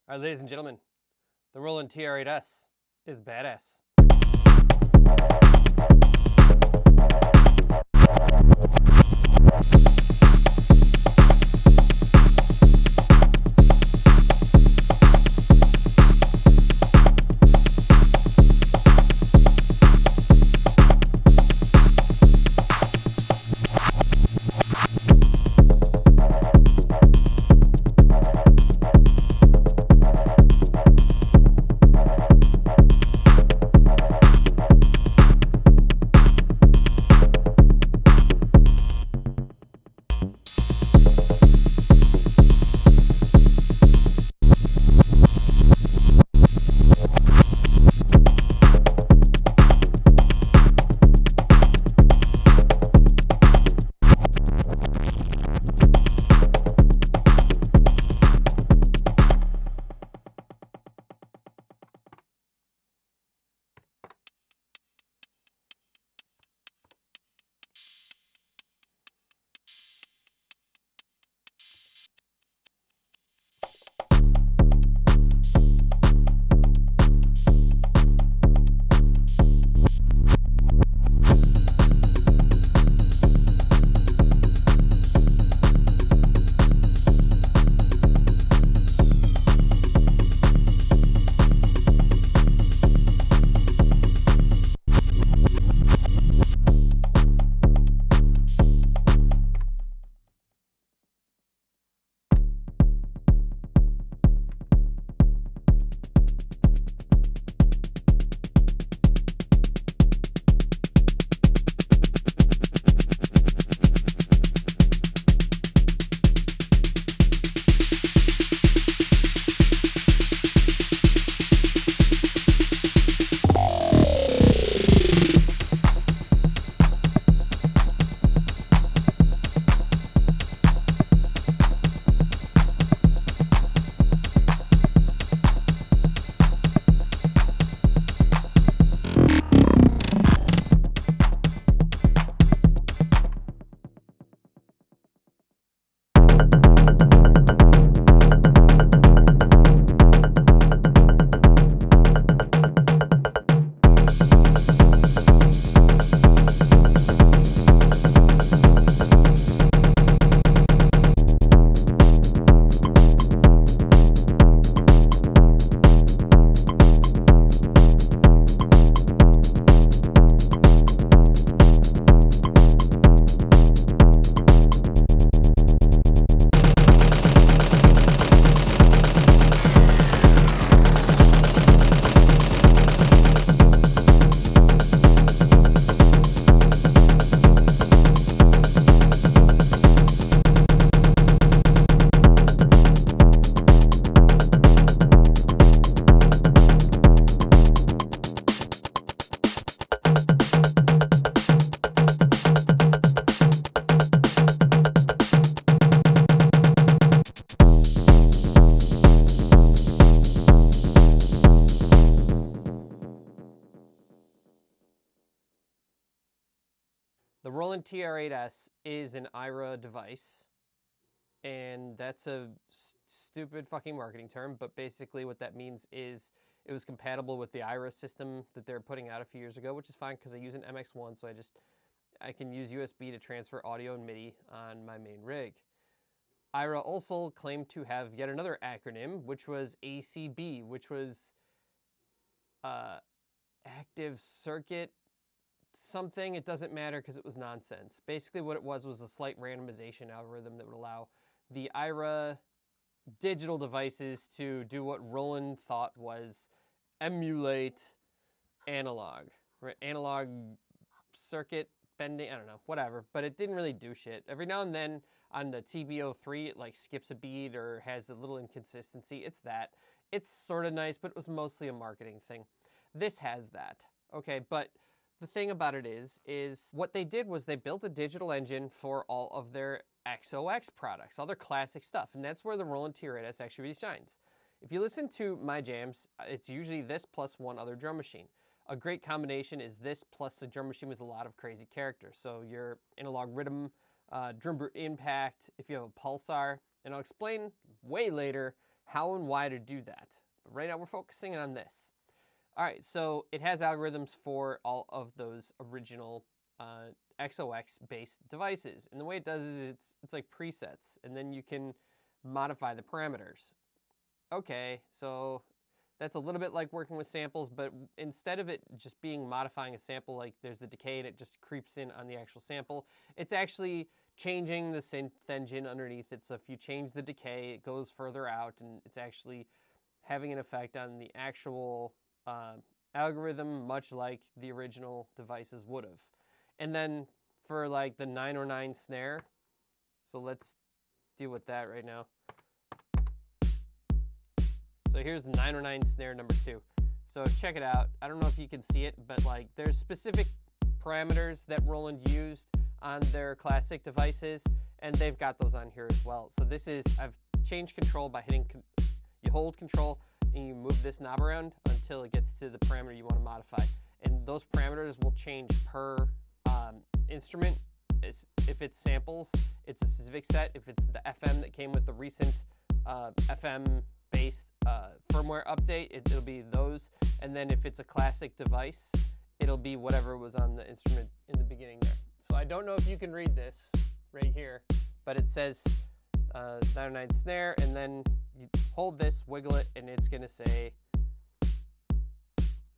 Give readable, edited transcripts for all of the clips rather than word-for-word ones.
All right, ladies and gentlemen, the Roland TR-8s is badass. The Roland TR-8s is an IRA device, and that's a stupid fucking marketing term, but basically what that means is it was compatible with the IRA system that they're putting out a few years ago, which is fine because I use an MX1, so I can use USB to transfer audio and MIDI on my main rig. IRA also claimed to have yet another acronym, which was ACB, which was active circuit something. It doesn't matter because it was nonsense. Basically what it was a slight randomization algorithm that would allow the IRA digital devices to do what Roland thought was emulate analog, right? Analog circuit bending, I don't know, whatever, but it didn't really do shit. Every now and then on the TB03 it like skips a beat or has a little inconsistency. It's that. It's sort of nice, but it was mostly a marketing thing. This has that. Okay, but the thing about it is what they did was they built a digital engine for all of their XOX products, all their classic stuff, and that's where the Roland TR-8s actually really shines. If you listen to my jams, it's usually this plus one other drum machine. A great combination is this plus a drum machine with a lot of crazy characters. So your analog rhythm, drum brute impact, if you have a pulsar, and I'll explain way later how and why to do that. But right now we're focusing on this. All right, so it has algorithms for all of those original XOX-based devices. And the way it does is it's like presets, and then you can modify the parameters. Okay, so that's a little bit like working with samples, but instead of it just being modifying a sample, like there's the decay and it just creeps in on the actual sample, it's actually changing the synth engine underneath it. So if you change the decay, it goes further out, and it's actually having an effect on the actual algorithm, much like the original devices would have. And then for like the 909 snare, so let's deal with that right now. So here's the 909 snare number 2. So check it out. I don't know if you can see it, but like there's specific parameters that Roland used on their classic devices, and they've got those on here as well. So this is, I've changed control by hitting, you hold control and you move this knob around until it gets to the parameter you want to modify. And those parameters will change per instrument. If it's samples, it's a specific set. If it's the FM that came with the recent FM-based firmware update, it'll be those. And then if it's a classic device, it'll be whatever was on the instrument in the beginning there. So I don't know if you can read this right here, but it says 909 snare, and then you hold this, wiggle it, and it's going to say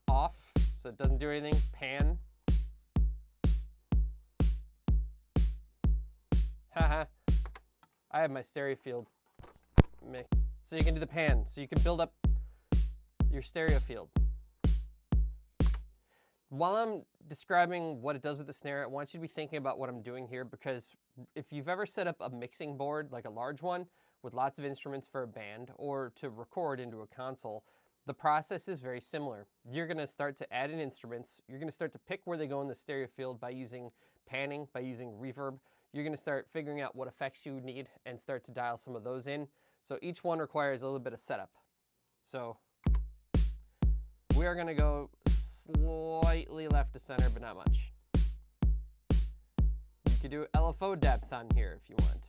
off, so it doesn't do anything. Pan. Haha. I have my stereo field mix. So you can do the pan, so you can build up your stereo field. While I'm describing what it does with the snare, I want you to be thinking about what I'm doing here, because if you've ever set up a mixing board, like a large one, with lots of instruments for a band, or to record into a console, the process is very similar. You're going to start to add in instruments. You're going to start to pick where they go in the stereo field by using panning, by using reverb. You're going to start figuring out what effects you need and start to dial some of those in. So each one requires a little bit of setup. So we are going to go slightly left to center, but not much. You could do LFO depth on here if you want.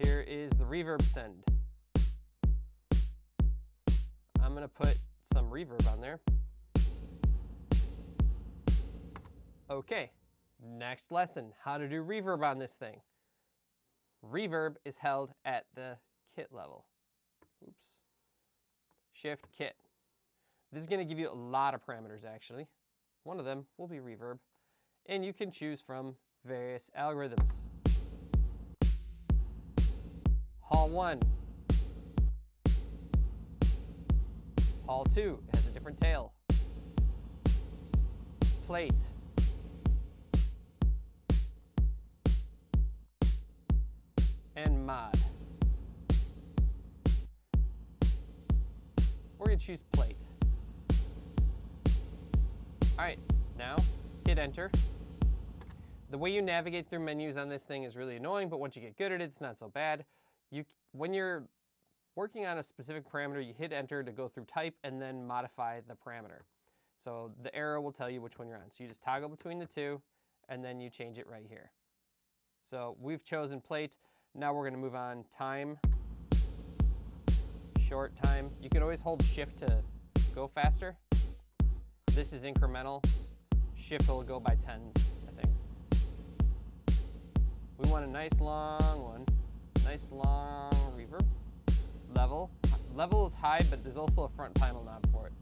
Here is the reverb send. I'm going to put some reverb on there. Okay, next lesson, how to do reverb on this thing. Reverb is held at the kit level. Oops. Shift kit. This is going to give you a lot of parameters actually. One of them will be reverb, and you can choose from various algorithms. Hall 1. Hall 2 has a different tail. Plate. And mod. We're going to choose plate. Alright, now hit enter. The way you navigate through menus on this thing is really annoying, but once you get good at it, it's not so bad. When you're working on a specific parameter, you hit enter to go through type and then modify the parameter. So the arrow will tell you which one you're on. So you just toggle between the two and then you change it right here. So we've chosen plate. Now we're going to move on time, short time. You can always hold shift to go faster. This is incremental. Shift will go by tens, I think. We want a nice long one. Nice long reverb. Level. Level is high, but there's also a front panel knob for it.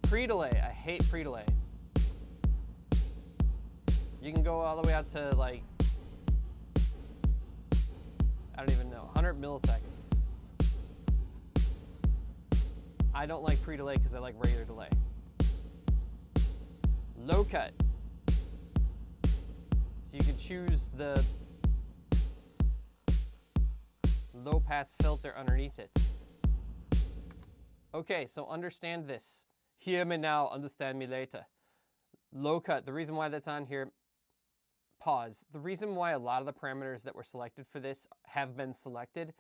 Pre-delay. I hate pre-delay. You can go all the way out to like, I don't even know, 100 milliseconds. I don't like pre-delay because I like regular delay. Low cut. So you can choose the low pass filter underneath it. Okay, so understand this. Hear me now, understand me later. Low cut, the reason why that's on here, pause. The reason why a lot of the parameters that were selected for this have been selected,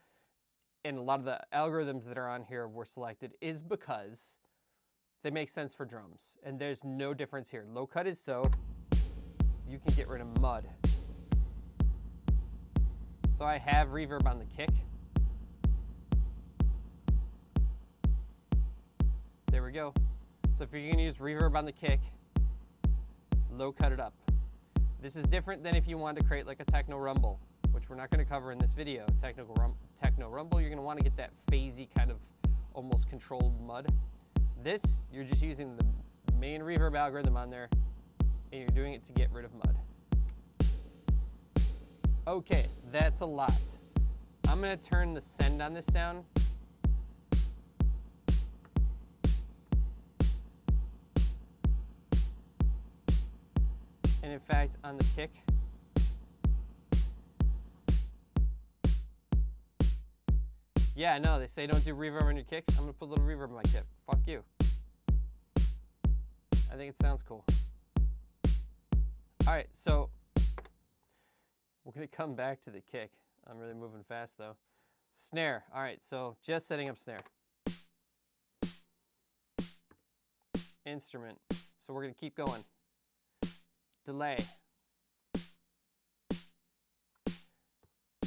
and a lot of the algorithms that are on here were selected, is because they make sense for drums. And there's no difference here. Low cut is so. you can get rid of mud. So I have reverb on the kick. There we go. So if you're gonna use reverb on the kick, low cut it up. This is different than if you wanted to create like a techno rumble, which we're not gonna cover in this video. Techno rumble, you're gonna wanna get that phasey kind of almost controlled mud. This, you're just using the main reverb algorithm on there, and you're doing it to get rid of mud. Okay, that's a lot. I'm gonna turn the send on this down. And in fact, on the kick, yeah, no, they say don't do reverb on your kicks. I'm gonna put a little reverb on my kick. Fuck you. I think it sounds cool. All right, so we're gonna come back to the kick. I'm really moving fast though. Snare, all right, so just setting up snare. Instrument, so we're gonna keep going. Delay.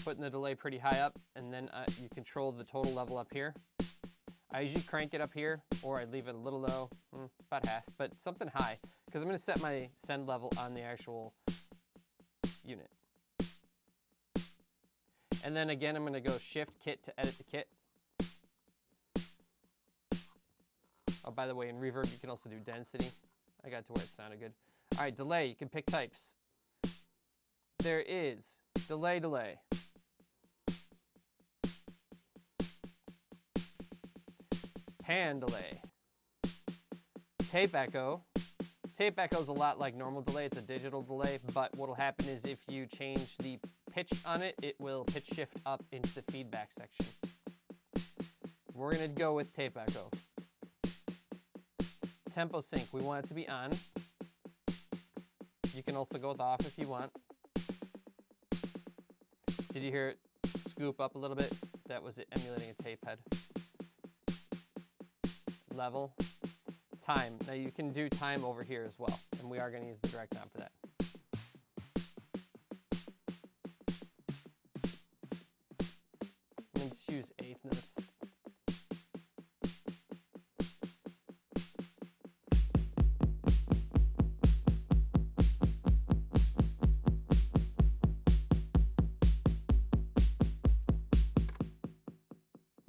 Putting the delay pretty high up, and then you control the total level up here. I usually crank it up here, or I leave it a little low, about half, but something high, because I'm gonna set my send level on the actual unit. And then again, I'm gonna go shift kit to edit the kit. Oh, by the way, in reverb, you can also do density. I got to where it sounded good. All right, delay, you can pick types. There is delay, delay. Pan delay. Tape echo. Tape echo is a lot like normal delay. It's a digital delay, but what'll happen is if you change the pitch on it, it will pitch shift up into the feedback section. We're gonna go with tape echo. Tempo sync, we want it to be on. You can also go with off if you want. Did you hear it scoop up a little bit? That was it emulating a tape head. Level. Time. Now you can do time over here as well, and we are going to use the direct knob for that. I'm going to just use eighth notes.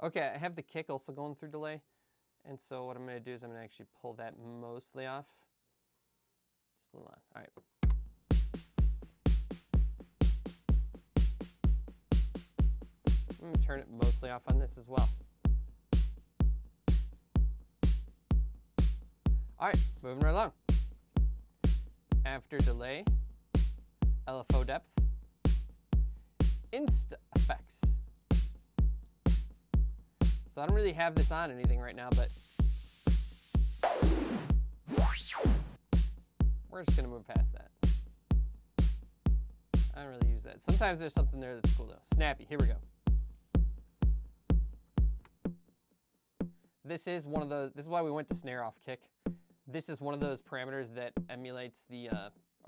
Okay, I have the kick also going through delay. And so what I'm going to do is I'm going to actually pull that mostly off. Just a little on. All right. I'm going to turn it mostly off on this as well. All right, moving right along. After delay, LFO depth, Insta effects. So I don't really have this on anything right now, but we're just gonna move past that. I don't really use that. Sometimes there's something there that's cool though. Snappy, here we go. This is one of those, this is why we went to snare off kick. This is one of those parameters that emulates the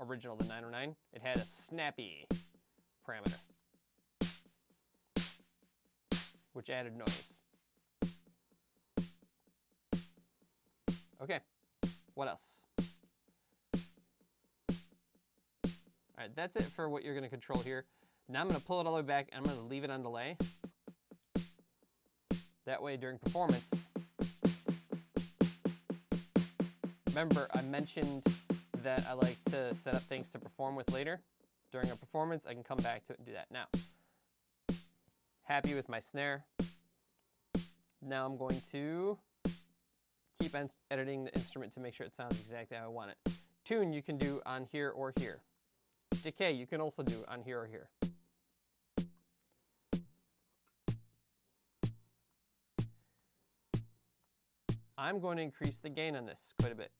original, the 909. It had a snappy parameter, which added noise. Okay, what else? All right, that's it for what you're gonna control here. Now I'm gonna pull it all the way back and I'm gonna leave it on delay. That way during performance, remember I mentioned that I like to set up things to perform with later. During a performance, I can come back to it and do that. Now, happy with my snare. Now I'm going to keep editing the instrument to make sure it sounds exactly how I want it. Tune you can do on here or here. Decay you can also do on here or here. I'm going to increase the gain on this quite a bit.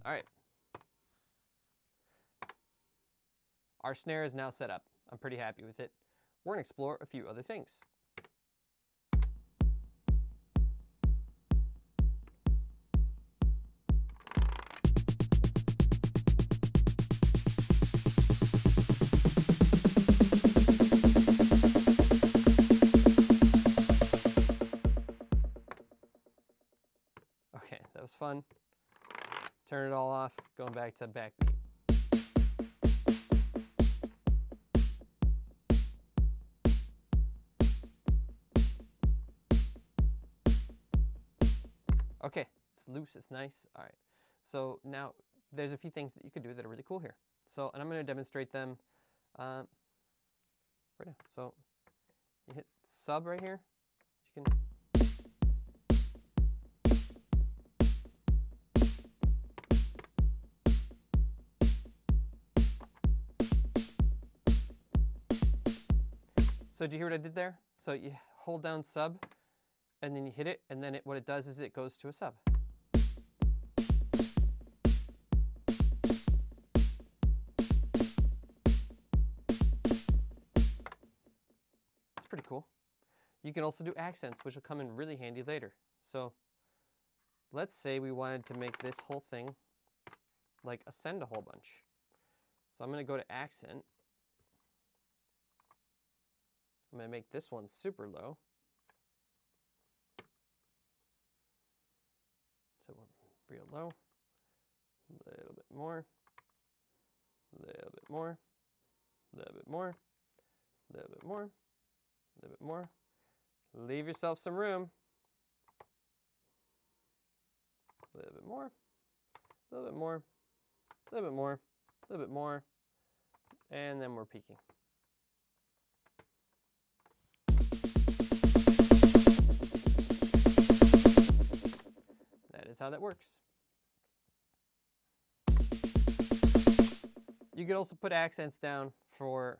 All right. Our snare is now set up. I'm pretty happy with it. We're going to explore a few other things. Turn it all off, going back to backbeat. Okay, it's loose, it's nice. All right, so now there's a few things that you could do that are really cool here. So, and I'm going to demonstrate them right now. So you hit sub right here. You can So did you hear what I did there? So you hold down sub, and then you hit it, and then what it does is it goes to a sub. It's pretty cool. You can also do accents, which will come in really handy later. So let's say we wanted to make this whole thing like ascend a whole bunch. So I'm going to go to accent. I'm going to make this one super low. So we're real low. A little bit more. A little bit more. A little bit more. A little bit more. A little bit more. Leave yourself some room. A little bit more. A little bit more. A little bit more. A little bit more. And then we're peaking. That is how that works. You could also put accents down for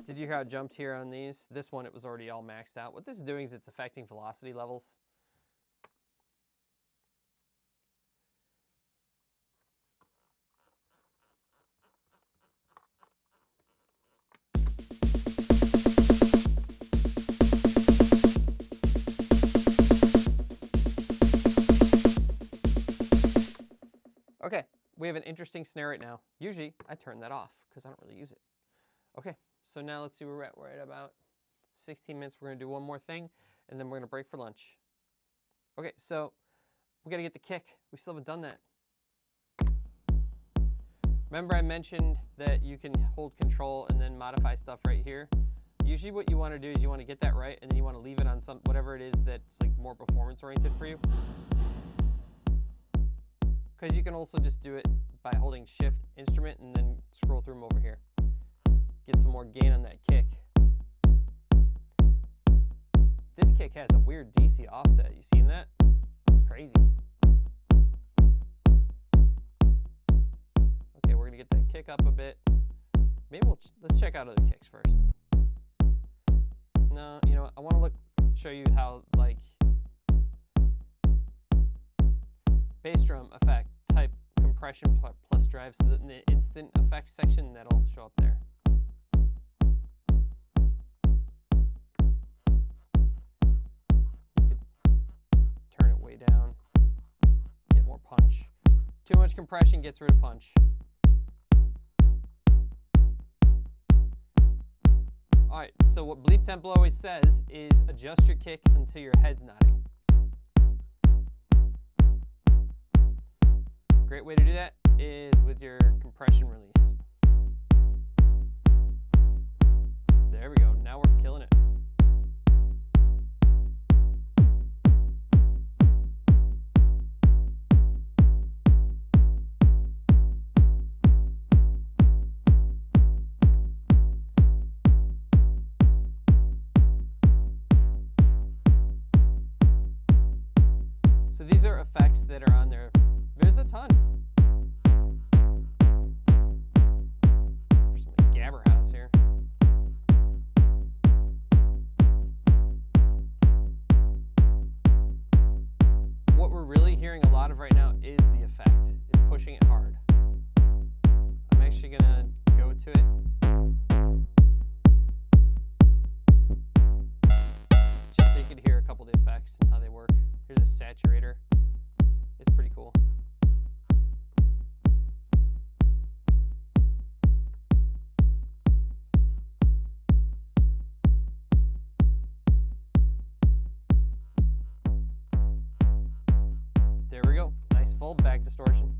Did you hear how it jumped here on these? This one, it was already all maxed out. What this is doing is it's affecting velocity levels. Okay, we have an interesting snare right now. Usually, I turn that off because I don't really use it. Okay, so now let's see where we're at. We're at about 16 minutes. We're going to do one more thing, and then we're going to break for lunch. Okay, so we got to get the kick. We still haven't done that. Remember I mentioned that you can hold control and then modify stuff right here? Usually what you want to do is you want to get that right, and then you want to leave it on some whatever it is that's like more performance-oriented for you. Because you can also just do it by holding shift instrument and then scroll through them over here. Get some more gain on that kick. This kick has a weird DC offset. You seen that? It's crazy. Okay, we're gonna get that kick up a bit. Maybe let's check out other kicks first. No, you know what? I want to show you how like bass drum effect type compression plus drive, so that in the instant effects section that'll show up there. You could turn it way down, get more punch. Too much compression gets rid of punch. Alright, so what Bleeptemple always says is adjust your kick until your head's nodding. Great way to do that is with your compression release. There we go. Now we're killing it. So these are effects that are on there. There's a ton. There's some Gabber House here. What we're really hearing a lot of right now is the effect. It's pushing it hard. I'm actually gonna go to it. Just so you could hear a couple of the effects and how they work. Here's a saturator. It's pretty cool. full back distortion.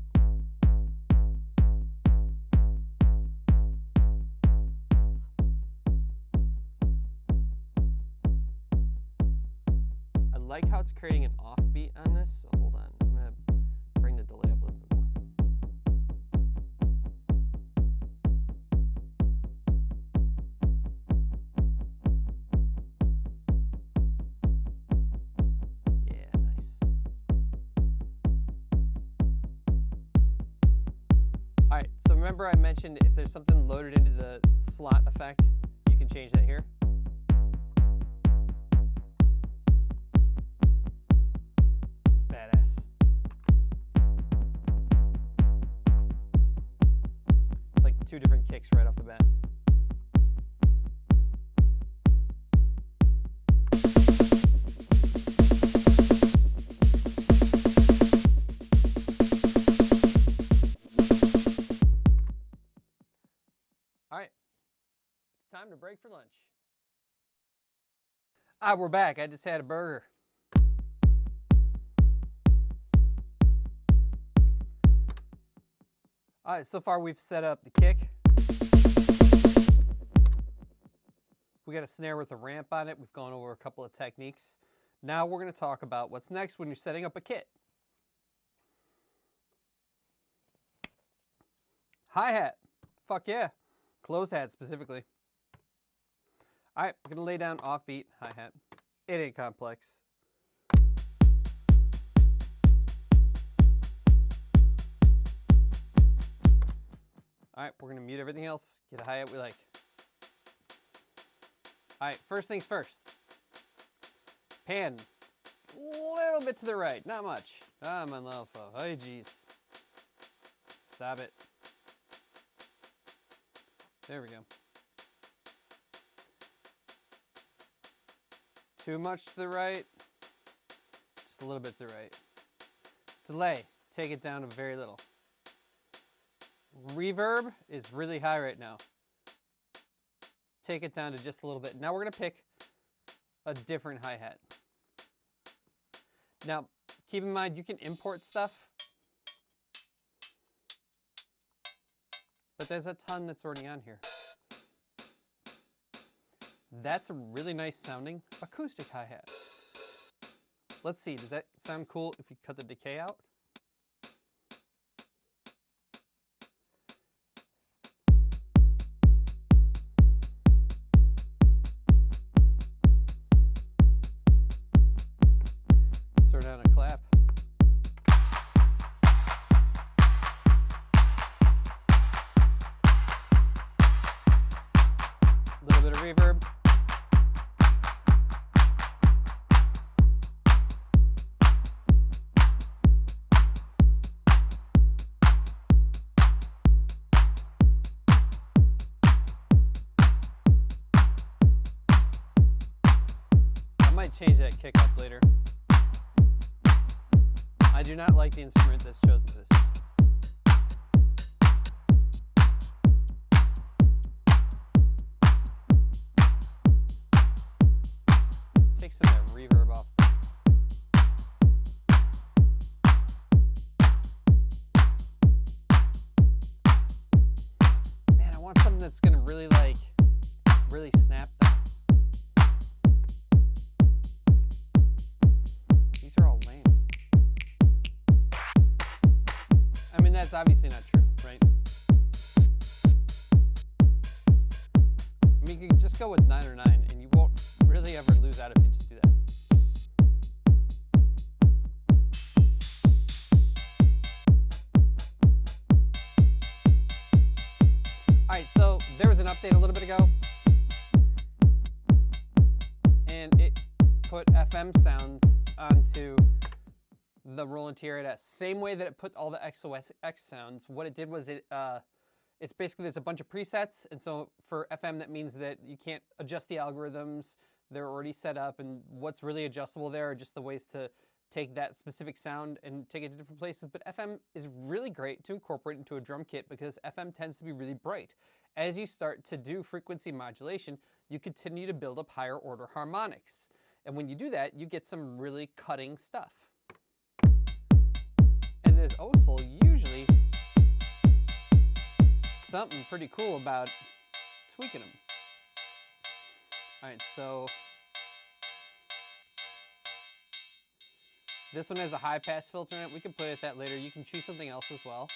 I like how it's creating an offbeat on this, so hold on. I'm going to bring the delay up a little bit more. Yeah, nice. All right, so remember I mentioned if there's something loaded into the slot effect, you can change that here. It's badass. It's like 2 different kicks right off the bat. All right, it's time to break for lunch. We're back. I just had a burger. All right, so far we've set up the kick. We got a snare with a ramp on it. We've gone over a couple of techniques. Now we're going to talk about what's next when you're setting up a kit. Hi-hat. Fuck yeah. Close hat specifically. All right, I'm going to lay down offbeat hi-hat. It ain't complex. All right, we're going to mute everything else. Get a hi-hat we like. All right, first things first. Pan. A little bit to the right, not much. Ah, my love. Oh, jeez. Stop it. There we go. Too much to the right. Just a little bit to the right. Delay. Take it down to very little. Reverb is really high right now. Take it down to just a little bit. Now we're going to pick a different hi-hat. Now, keep in mind you can import stuff, but there's a ton that's already on here. That's a really nice sounding acoustic hi-hat. Let's see, does that sound cool if you cut the decay out? Throw down a clap. A little bit of reverb. I might change that kick up later. I do not like the instrument that's chosen for this. Take some of that reverb off. Man, I want something that's gonna really really snap that. These are all lame. I mean, that's obviously not true, right? I mean, you can just go with 9 or 9, and you won't really ever lose out if you just do that. All right, so there was an update a little bit ago, and it put FM sounds onto the Roland TR-8s. Same way that it put all the XOS X sounds. What it did was it's basically there's a bunch of presets, and so for FM that means that you can't adjust the algorithms. They're already set up, and what's really adjustable there are just the ways to take that specific sound and take it to different places. But FM is really great to incorporate into a drum kit because FM tends to be really bright. As you start to do frequency modulation, you continue to build up higher order harmonics. And when you do that, you get some really cutting stuff. And there's something pretty cool about tweaking them. All right, so this one has a high pass filter in it. We can play with that later. You can choose something else as well.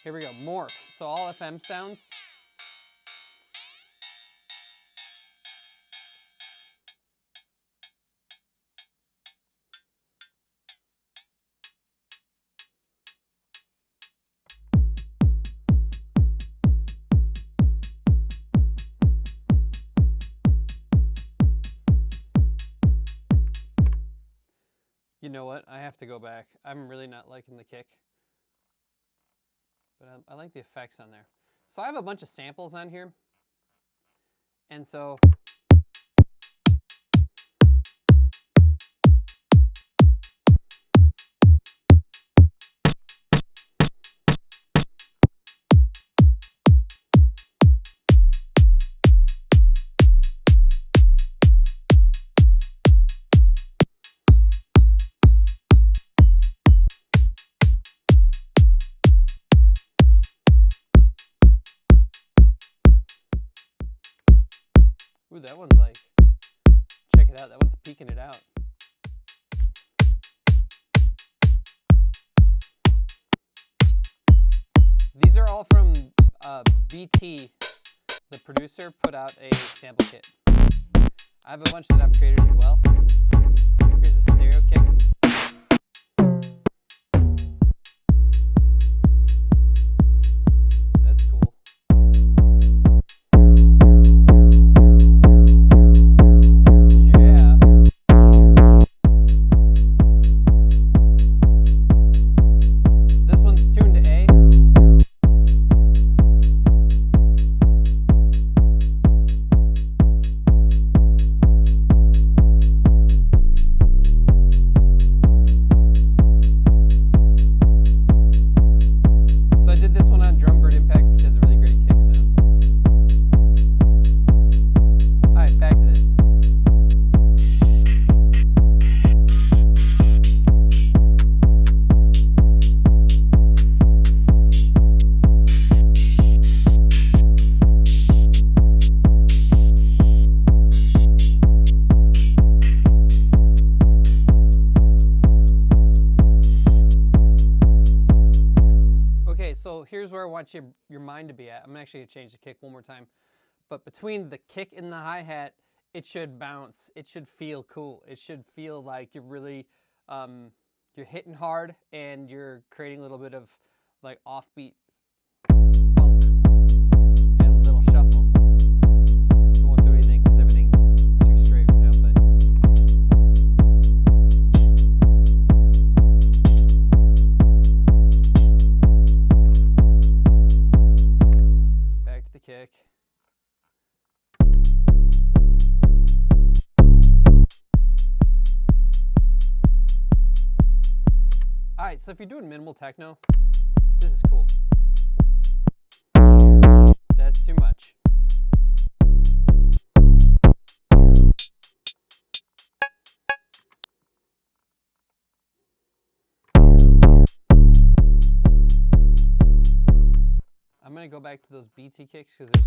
Here we go, morph. So all FM sounds. You know what? I have to go back. I'm really not liking the kick. But I like the effects on there. So I have a bunch of samples on here. And so ooh, that one's like, check it out, that one's peeking it out. These are all from BT, the producer, put out a sample kit. I have a bunch that I've created as well. Here's a stereo kick. That's cool. So here's where I want your mind to be at. I'm actually going to change the kick one more time. But between the kick and the hi-hat, it should bounce. It should feel cool. It should feel like you're really, you're hitting hard and you're creating a little bit of like offbeat funk and a little shuffle. We won't do anything because everything's too straight right now, but back to the kick. All right, so if you're doing minimal techno, this is cool. That's too much. I'm gonna go back to those BT kicks because there's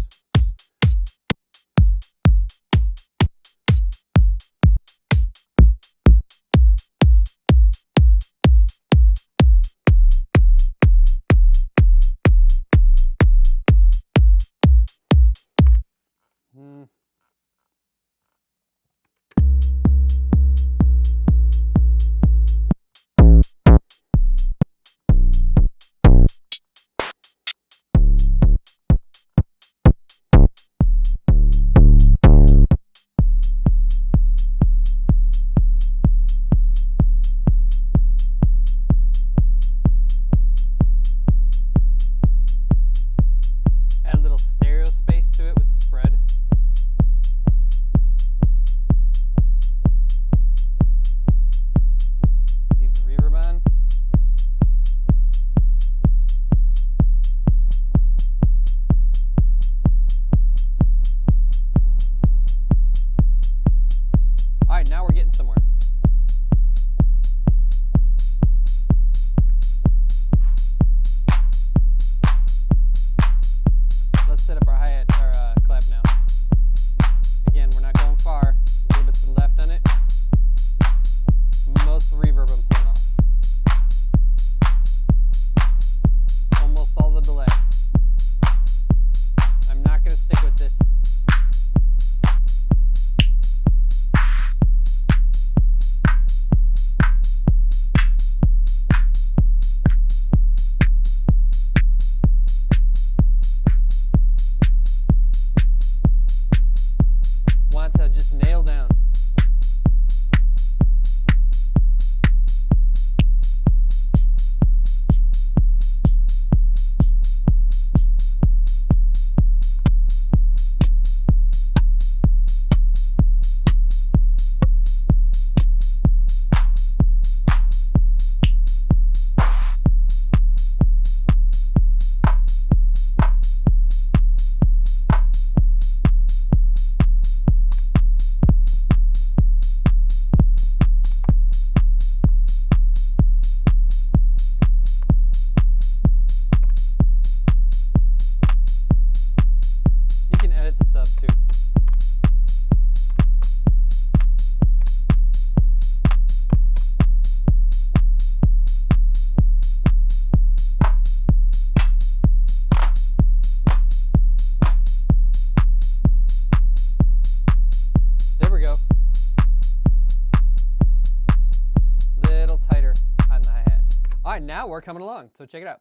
right, now we're coming along. So check it out.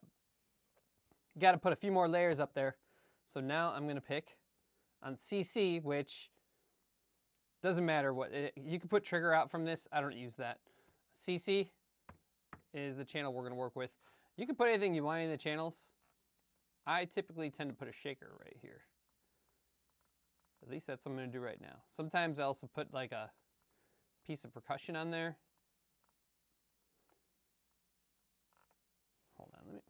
You got to put a few more layers up there. So now I'm going to pick on CC, which doesn't matter what. You can put trigger out from this. I don't use that. CC is the channel we're going to work with. You can put anything you want in the channels. I typically tend to put a shaker right here. At least that's what I'm going to do right now. Sometimes I also put like a piece of percussion on there. Hold on, let me.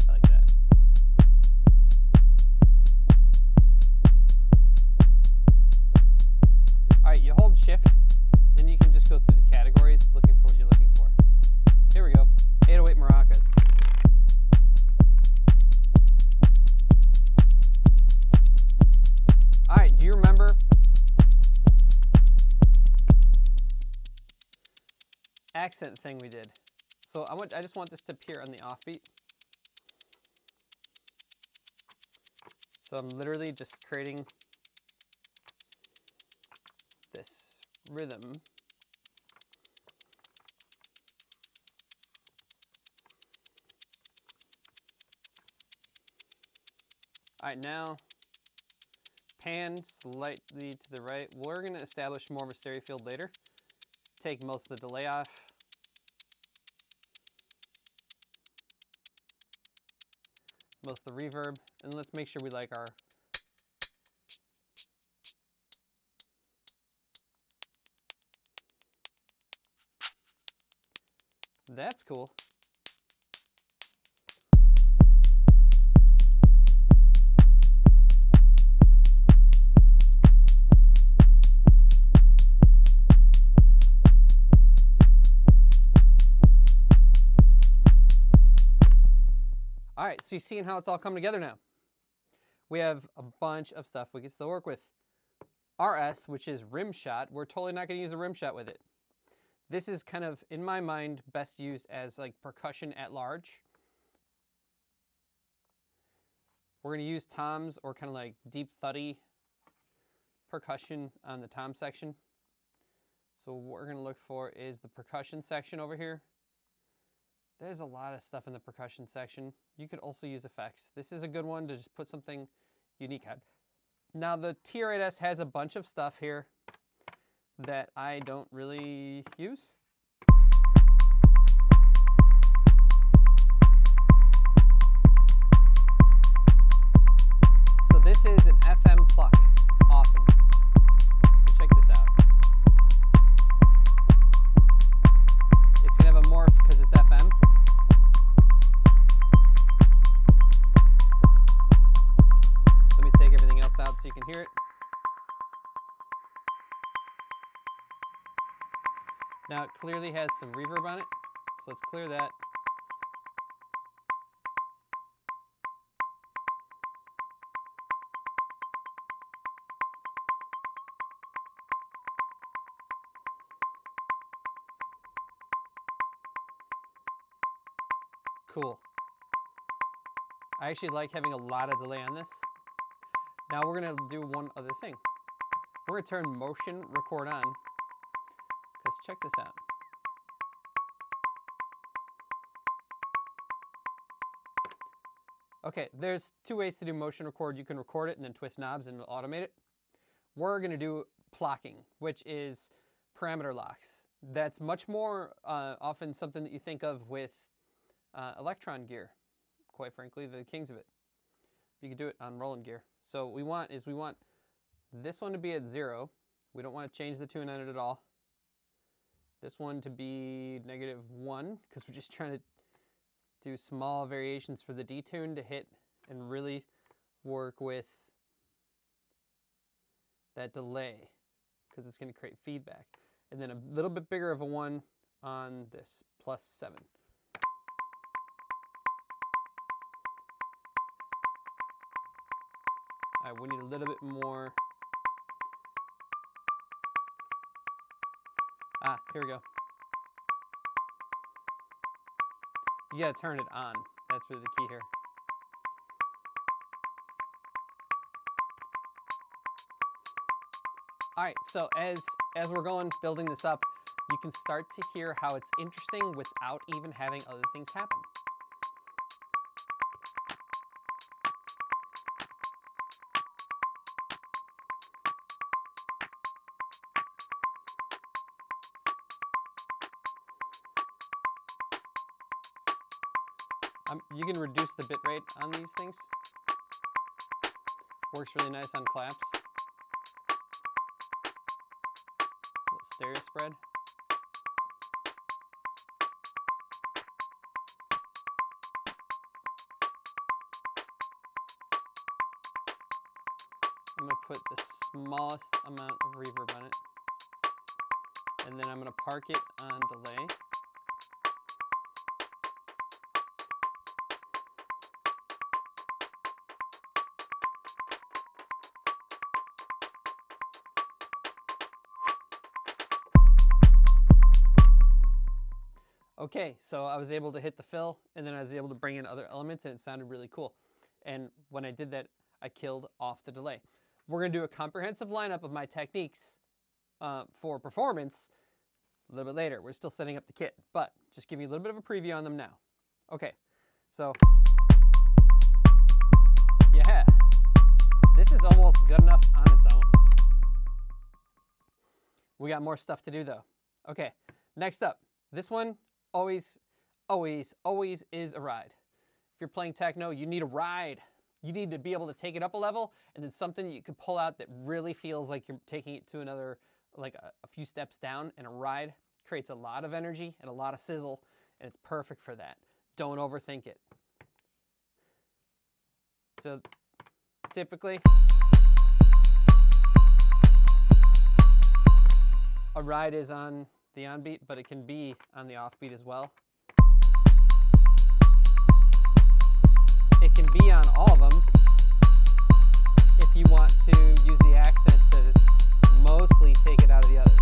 I like that. All right, you hold shift, then you can just go through the categories looking for what you're looking for. Here we go, 808 maracas. All right, do you remember accent thing we did? So I just want this to appear on the offbeat. So I'm literally just creating this rhythm. All right, now pan slightly to the right. We're going to establish more of a stereo field later. Take most of the delay off. Most of the reverb. And let's make sure we like our... That's cool. All right, so you're seeing how it's all come together now. We have a bunch of stuff we can still work with. RS, which is rim shot, we're totally not going to use a rim shot with it. This is kind of, in my mind, best used as like percussion at large. We're going to use toms or kind of like deep thuddy percussion on the tom section. So what we're going to look for is the percussion section over here. There's a lot of stuff in the percussion section. You could also use effects. This is a good one to just put something unique on. Now the TR-8s has a bunch of stuff here that I don't really use. So this is an FM pluck. It's awesome. So check this out. It's going to have a morph because it's FM. Let me take everything else out so you can hear it. Now it clearly has some reverb on it, so let's clear that. Cool. I actually like having a lot of delay on this. Now we're going to do one other thing. We're going to turn motion record on, because check this out. Okay, there's two ways to do motion record. You can record it and then twist knobs and automate it. We're going to do plocking, which is parameter locks. That's much more often something that you think of with Electron gear. Quite frankly, the kings of it. You can do it on Roland gear. So what we want is we want this one to be at 0. We don't want to change the tune on it at all. This one to be -1 because we're just trying to do small variations for the detune to hit and really work with that delay because it's going to create feedback. And then a little bit bigger of a 1 on this, +7. All right, we need a little bit more. Ah, here we go. You gotta turn it on. That's really the key here. All right, so as we're building this up, you can start to hear how it's interesting without even having other things happen. You can reduce the bit rate on these things. Works really nice on claps. Little stereo spread. I'm going to put the smallest amount of reverb on it. And then I'm going to park it on delay. Okay, so I was able to hit the fill, and then I was able to bring in other elements, and it sounded really cool. And when I did that, I killed off the delay. We're going to do a comprehensive lineup of my techniques for performance a little bit later. We're still setting up the kit, but just give you a little bit of a preview on them now. Okay, so yeah, this is almost good enough on its own. We got more stuff to do though. Okay, next up, this one always is a ride. If you're playing techno, you need a ride. You need to be able to take it up a level, and then something you can pull out that really feels like you're taking it to another, like a few steps down. And a ride creates a lot of energy and a lot of sizzle, and it's perfect for that. Don't overthink it. So typically, a ride is on the on beat, but it can be on the off beat as well. It can be on all of them if you want to use the accent to mostly take it out of the others.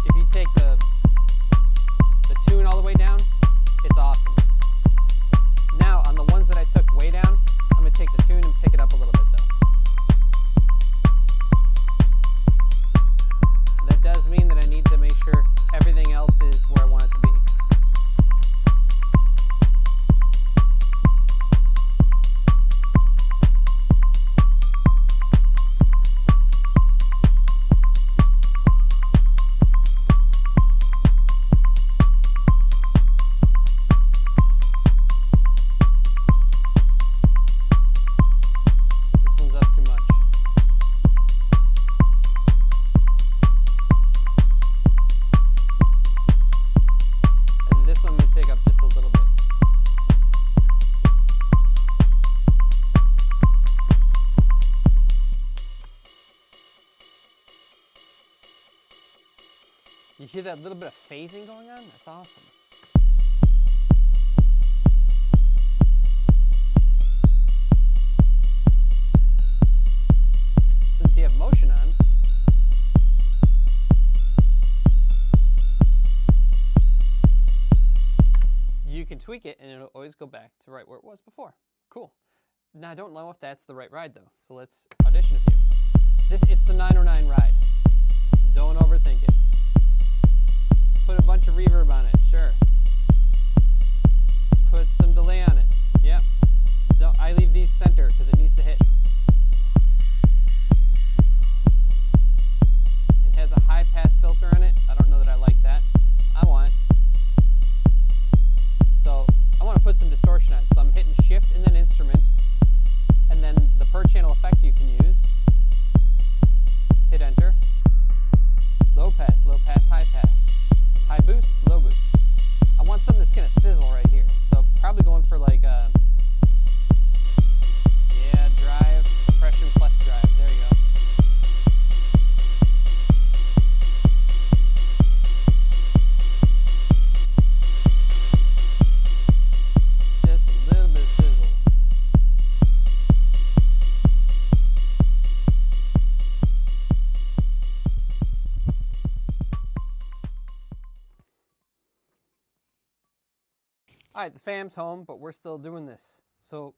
If you take the tune all the way down, it's awesome. Now, on the ones that I took way down, I'm going to take the tune and pick it up a little bit though. That does mean that I need to make sure everything else is where I want it to be. You hear that little bit of phasing going on? That's awesome. Since you have motion on, you can tweak it and it'll always go back to right where it was before. Cool. Now I don't know if that's the right ride though, so let's audition a few. It's the 909 ride. Don't overthink it. Put a bunch of reverb on it, sure. Put some delay on it, yep. I leave these center because it needs to hit. It has a high pass filter on it. I don't know that I like that. I want to put some distortion on it. So I'm hitting shift and then instrument, and then the per channel effect you can use. Hit enter. Low pass, high pass. High boost, low boost. I want something that's going to sizzle right here. So probably going for like drive, compression plus drive. There you go. Just a little bit of sizzle. All right, the fam's home, but we're still doing this. So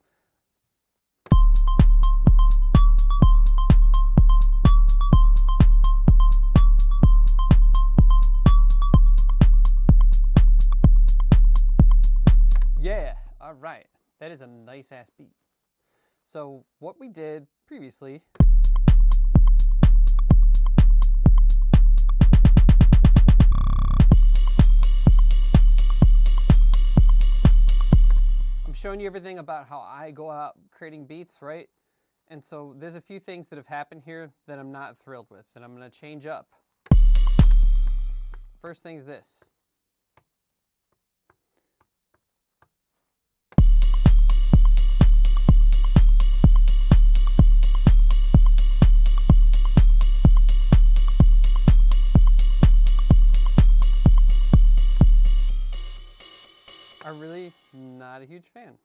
That is a nice ass beat. So what we did previously, I'm showing you everything about how I go out creating beats, right? And so there's a few things that have happened here that I'm not thrilled with, and I'm going to change up. First thing is this. I'm really not a huge fan.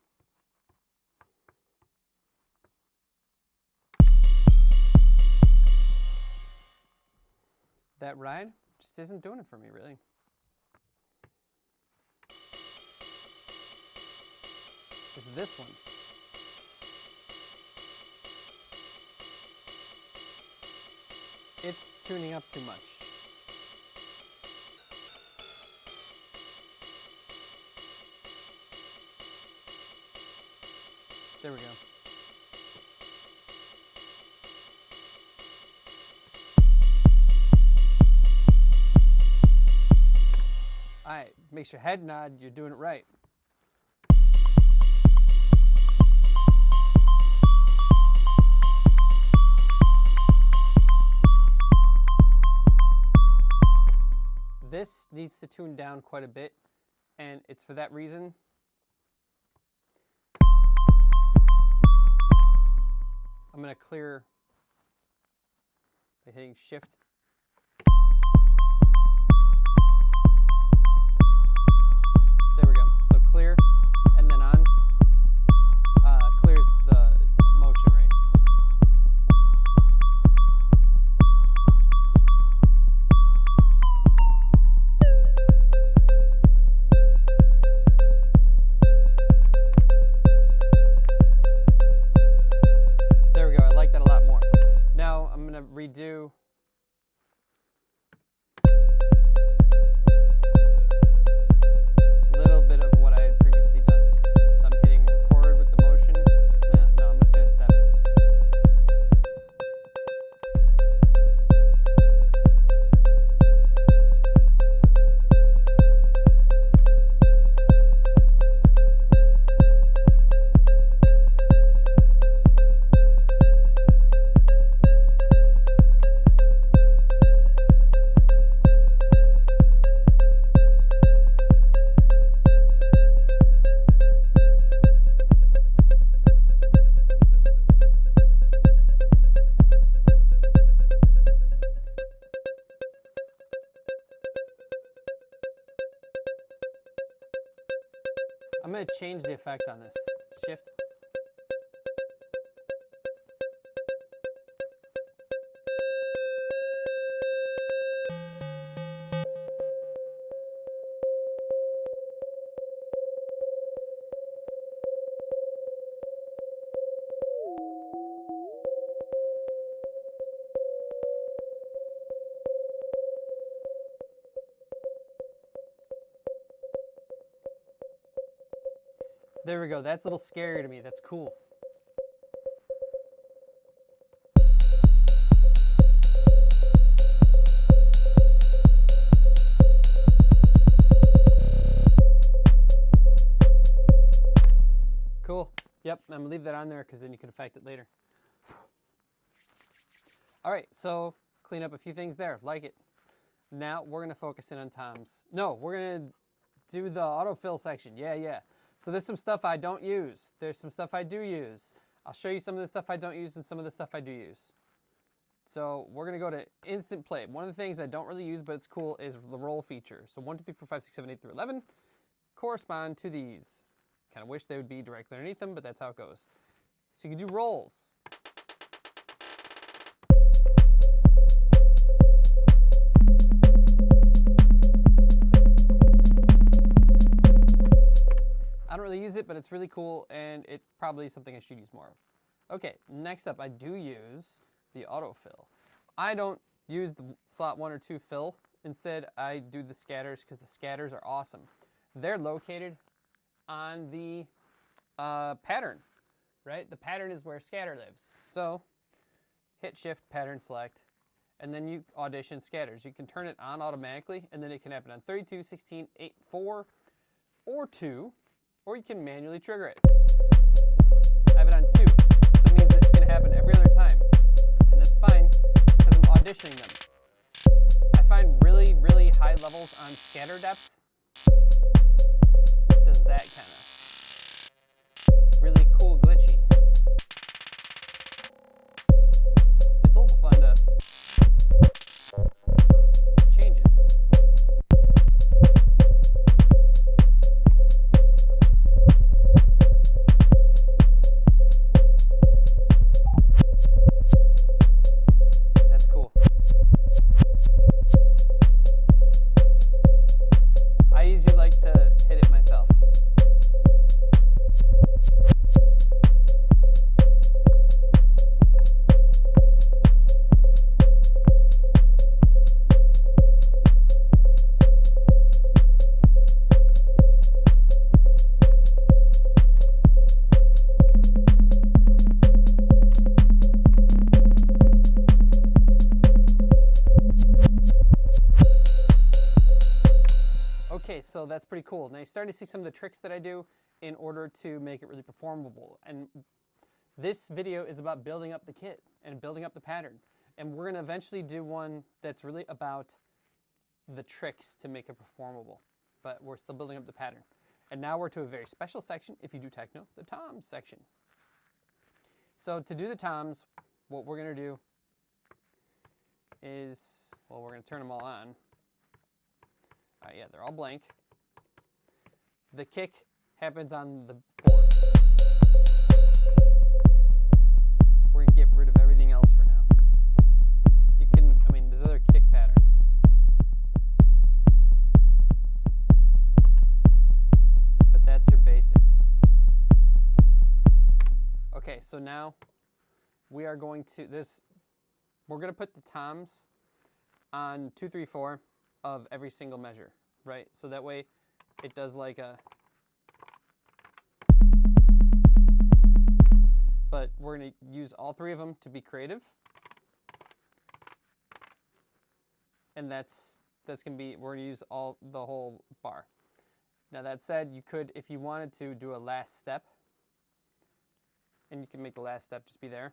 That ride just isn't doing it for me, really. It's this one. It's tuning up too much. There we go. All right, makes your head nod, you're doing it right. This needs to tune down quite a bit, and it's for that reason. I'm going to clear by hitting shift. There we go. So clear, and then on clears the motion race. There we go. I like that a lot more. Now I'm going to redo. I'm going to change the effect on this. Shift. There we go. That's a little scary to me. That's cool. Cool. Yep, I'm gonna leave that on there because then you can affect it later. All right, so clean up a few things there. Like it. Now we're gonna focus in on toms. No, we're gonna do the autofill section. Yeah. So there's some stuff I don't use. There's some stuff I do use. I'll show you some of the stuff I don't use and some of the stuff I do use. So we're going to go to instant play. One of the things I don't really use, but it's cool, is the roll feature. So 1, 2, 3, 4, 5, 6, 7, 8 through 11 correspond to these. Kind of wish they would be directly underneath them, but that's how it goes. So you can do rolls. I don't really use it, but it's really cool, and it probably is something I should use more of. Okay, next up, I do use the autofill. I don't use the slot 1 or 2 fill. Instead, I do the scatters because the scatters are awesome. They're located on the pattern, right? The pattern is where scatter lives. So hit shift, pattern select, and then you audition scatters. You can turn it on automatically, and then it can happen on 32, 16, 8, 4, or 2, or you can manually trigger it. I have it on 2, so that means it's going to happen every other time, and that's fine because I'm auditioning them. I find really, really high levels on scatter depth does that kind of really cool glitchy. It's also fun to change it. That's cool. I usually like to hit it myself. Okay, so that's pretty cool. Now you're starting to see some of the tricks that I do in order to make it really performable. And this video is about building up the kit and building up the pattern. And we're going to eventually do one that's really about the tricks to make it performable. But we're still building up the pattern. And now we're to a very special section, if you do techno, the toms section. So to do the toms, what we're going to do is, well, we're going to turn them all on. Yeah, they're all blank. The kick happens on the 4. We're going to get rid of everything else for now. You can, I mean, there's other kick patterns. But that's your basic. Okay, so now we are going to, we're going to put the toms on 2, 3, 4 of every single measure, right? So that way it does like a, but we're going to use all 3 of them to be creative. And that's going to be, we're going to use the whole bar. Now that said, you could, if you wanted to, do a last step, and you can make the last step just be there.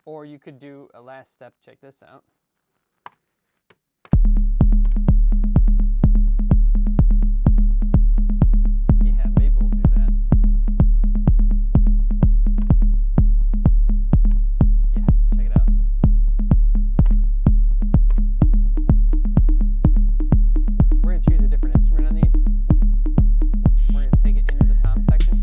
Or you could do a last step, check this out. Yeah, maybe we'll do that. Yeah, check it out. We're going to choose a different instrument on these. We're going to take it into the tom section.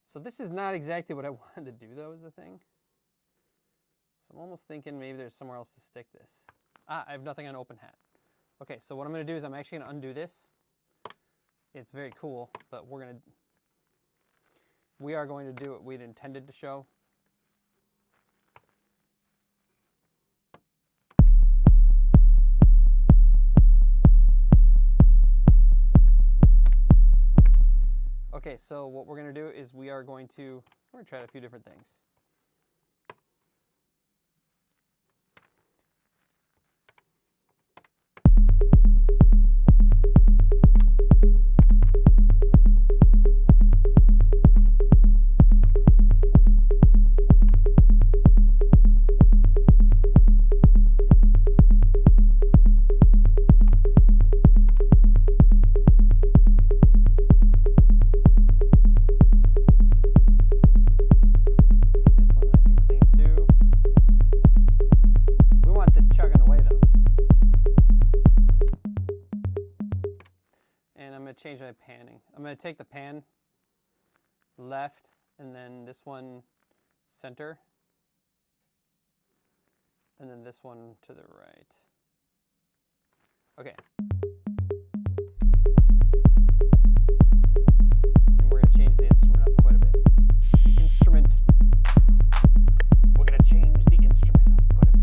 So this is not exactly what I wanted to do, though, is the thing. So I'm almost thinking maybe there's somewhere else to stick this. I have nothing on open hat. Okay, so what I'm going to do is I'm actually going to undo this. It's very cool, but we are going to do what we'd intended to show. Okay, so what we're going to do is we're going to try a few different things. my panning. I'm going to take the pan left and then this one center and then this one to the right. Okay. And we're going to change the instrument up quite a bit. The instrument. We're going to change the instrument up quite a bit.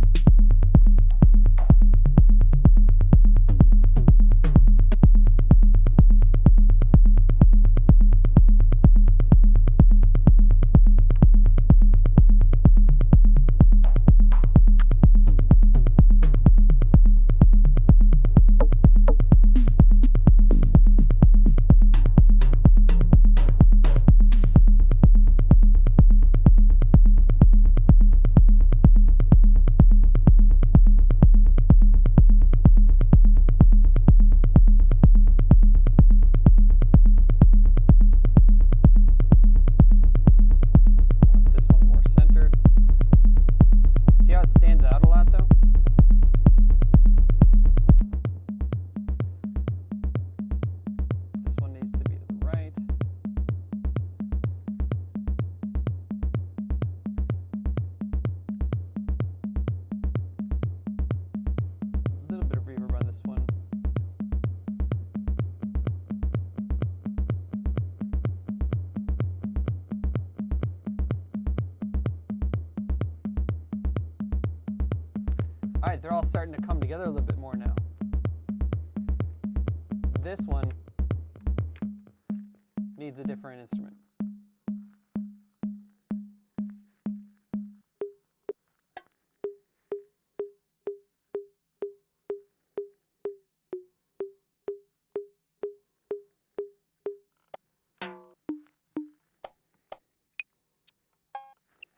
All right, they're all starting to come together a little bit more now. This one needs a different instrument.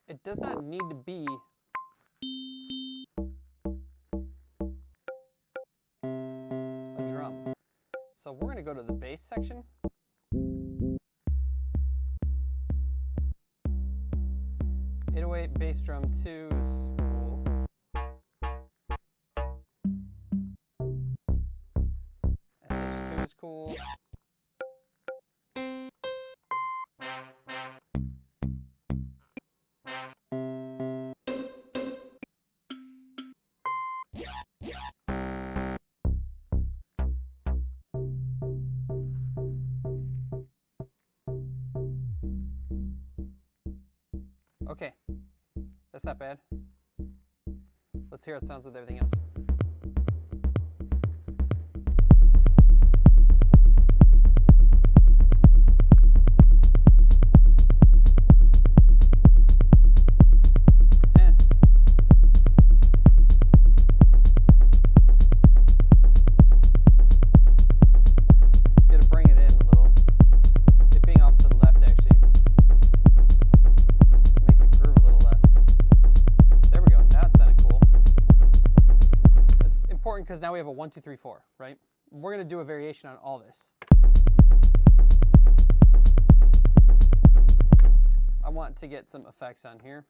It does not need to be a drum. So we're going to go to the bass section. 808 bass drum 2 is cool. SH2 is cool. Okay, that's not bad. Let's hear how it sounds with everything else. Because now we have a 1, 2, 3, 4, right? We're going to do a variation on all this. I want to get some effects on here.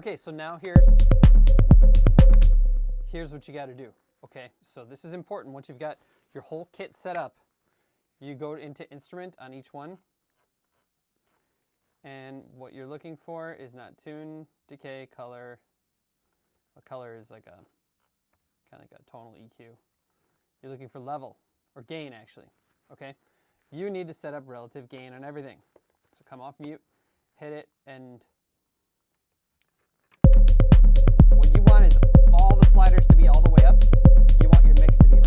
Okay, so now here's what you got to do. Okay, so this is important. Once you've got your whole kit set up, you go into instrument on each one. And what you're looking for is not tune, decay, color. A color is like a kind of like a tonal EQ. You're looking for level, or gain actually, okay? You need to set up relative gain on everything. So come off mute, hit it, and what you want is all the sliders to be all the way up. You want your mix to be right.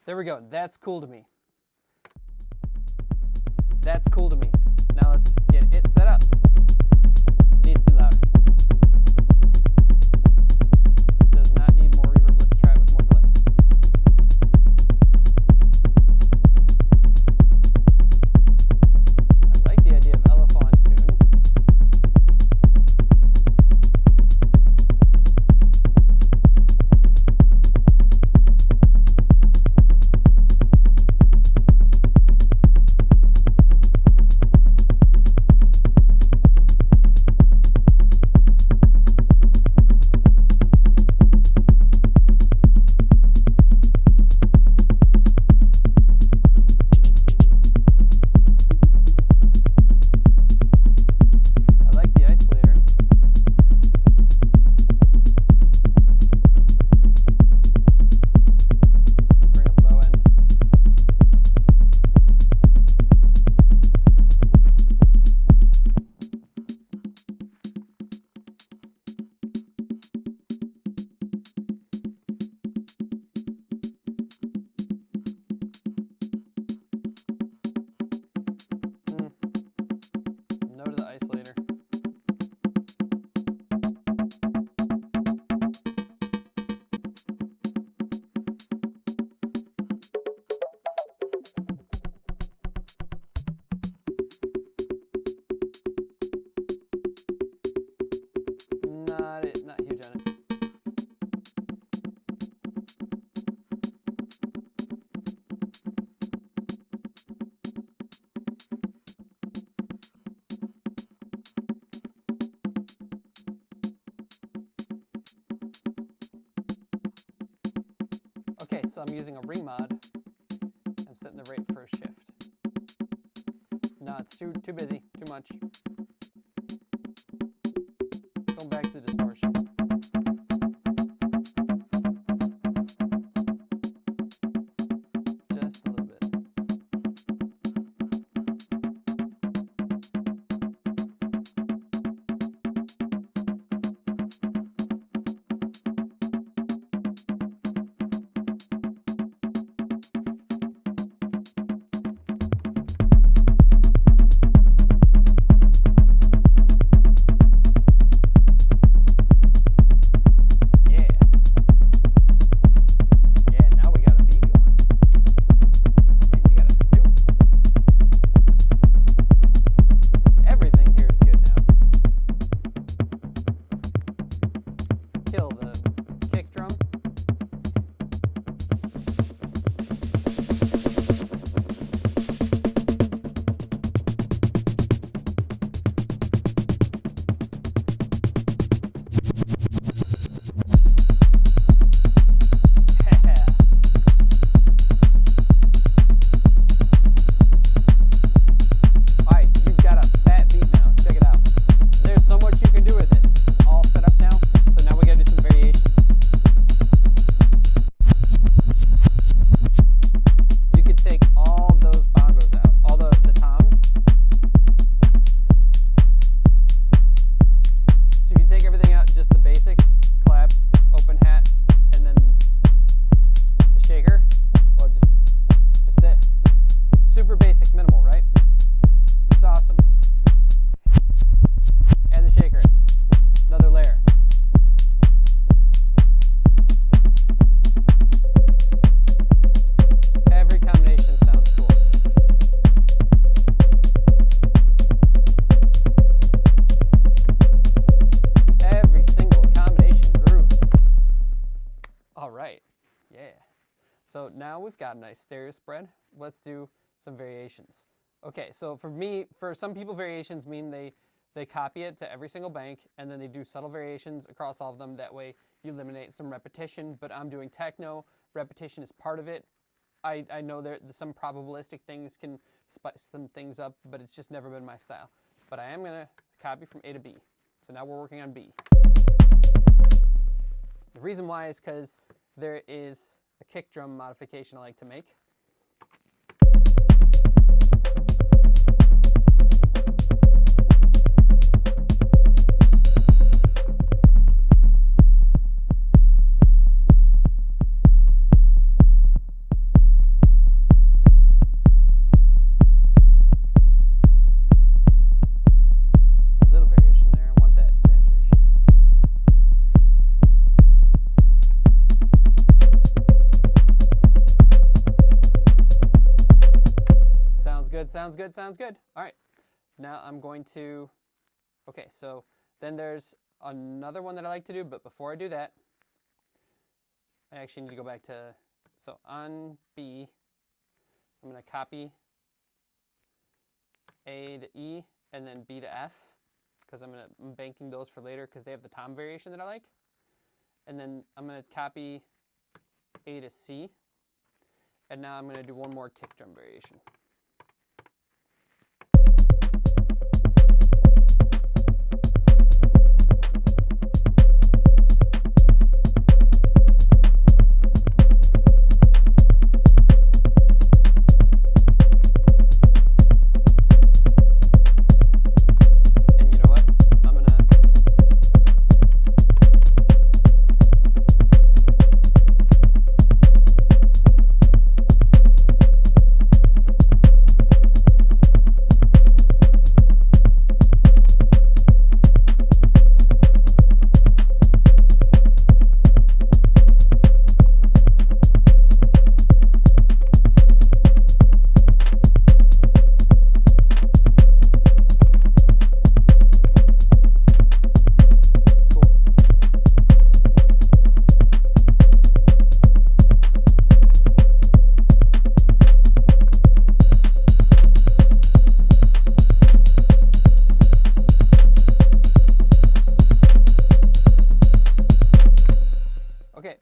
There we go. That's cool to me. That's cool to me. Now let's get it set up. It needs to be louder. Does not need more reverb. Let's try it with more delay. I like the idea of elephant tune. Okay, so I'm using a remod. I'm setting the rate first shift. No, it's too busy, too much. Going back to the distortion. Just a little bit. Kill the kick drum. Alright, you've got a fat beat now. Check it out. There's so much you can do with this. This is all set up now. So now we gotta do some variations. You could take all those bongos out, all the toms. So if you take everything out, just the basics, clap, open hat, and then the shaker, well just this. Super basic, minimal, right? It's awesome. And the shaker, another layer. Every combination sounds cool. Every single combination grooves. All right, yeah. So now we've got a nice stereo spread. Let's do some variations. Okay, so for some people, variations mean they copy it to every single bank, and then they do subtle variations across all of them. That way you eliminate some repetition, but I'm doing techno. Repetition is part of it. I know some probabilistic things can spice some things up, but it's just never been my style. But I am going to copy from A to B. So now we're working on B. The reason why is because there is a kick drum modification I like to make. Sounds good, sounds good. All right, now I'm going to, okay, so then there's another one that I like to do, but before I do that, I actually need to go back to, so on B, I'm going to copy A to E and then B to F, because I'm banking those for later because they have the tom variation that I like. And then I'm going to copy A to C, and now I'm going to do one more kick drum variation.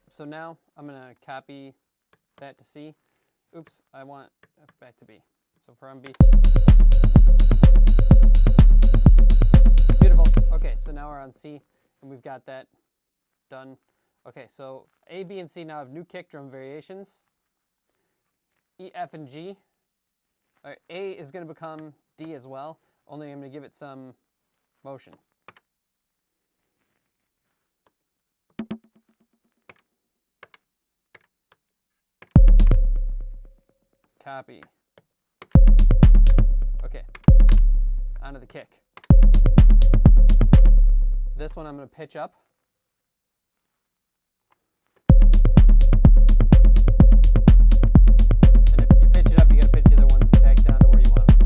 So now I'm going to copy that to C. Oops, I want F back to B. So if we're on B. Beautiful. Okay, so now we're on C, and we've got that done. Okay, so A, B, and C now have new kick drum variations. E, F, and G. All right, A is going to become D as well, only I'm going to give it some motion. Copy. Okay, onto the kick. This one I'm going to pitch up. And if you pitch it up, you got to pitch the other ones back down to where you want them.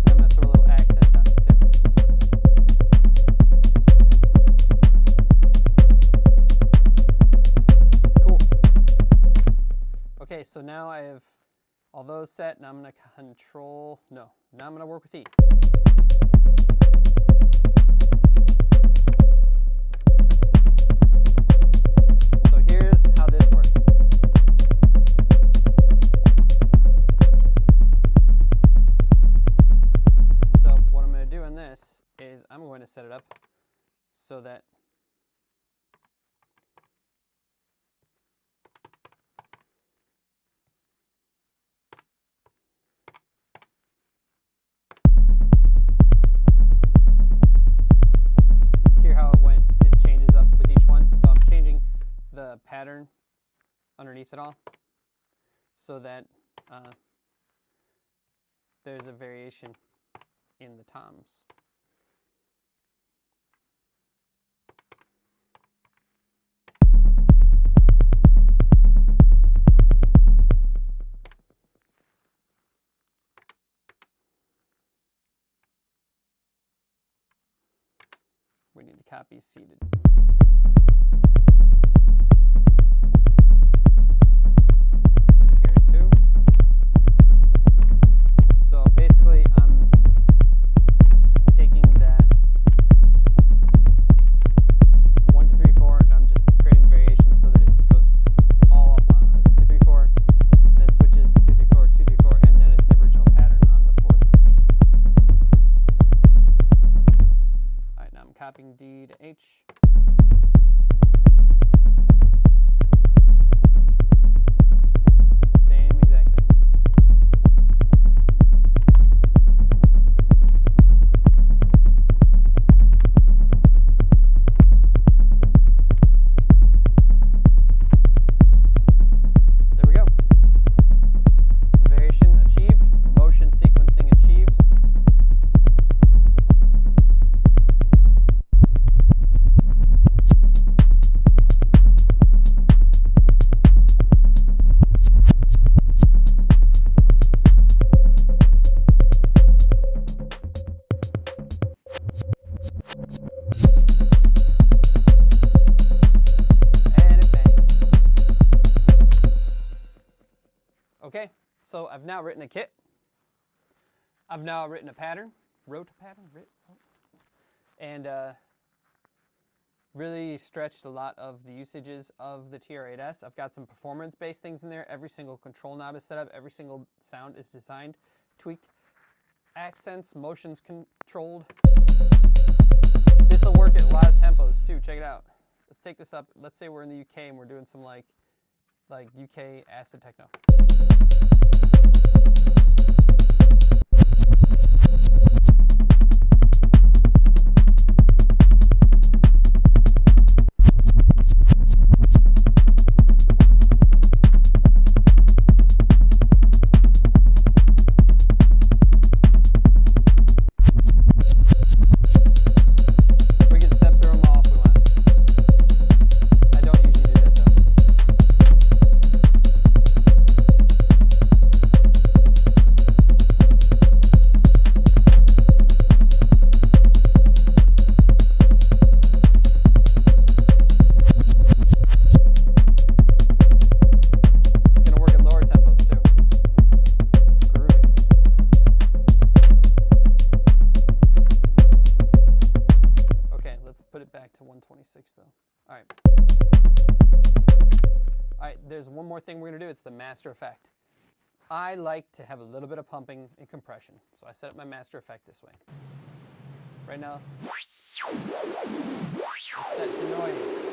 And I'm going to throw a little accent on it too. Cool. Okay, so now I have all those set, and I'm going to control, no, now I'm going to work with E. So here's how this works. So what I'm going to do in this is I'm going to set it up so that the pattern underneath it all so that there's a variation in the toms. We need to copy seated. Copying D to H. Same exact thing. There we go. Variation achieved, motion sequencing achieved. Okay, so I've now written a kit. I've now written a pattern, wrote a pattern, and really stretched a lot of the usages of the TR-8s. I've got some performance-based things in there. Every single control knob is set up. Every single sound is designed, tweaked. Accents, motions controlled. This will work at a lot of tempos too. Check it out. Let's take this up. Let's say we're in the UK and we're doing some like UK acid techno. it back to 126 though. All right. All right, there's one more thing we're gonna do. It's the master effect. I like to have a little bit of pumping and compression, so I set up my master effect this way. Right now, it's set to noise.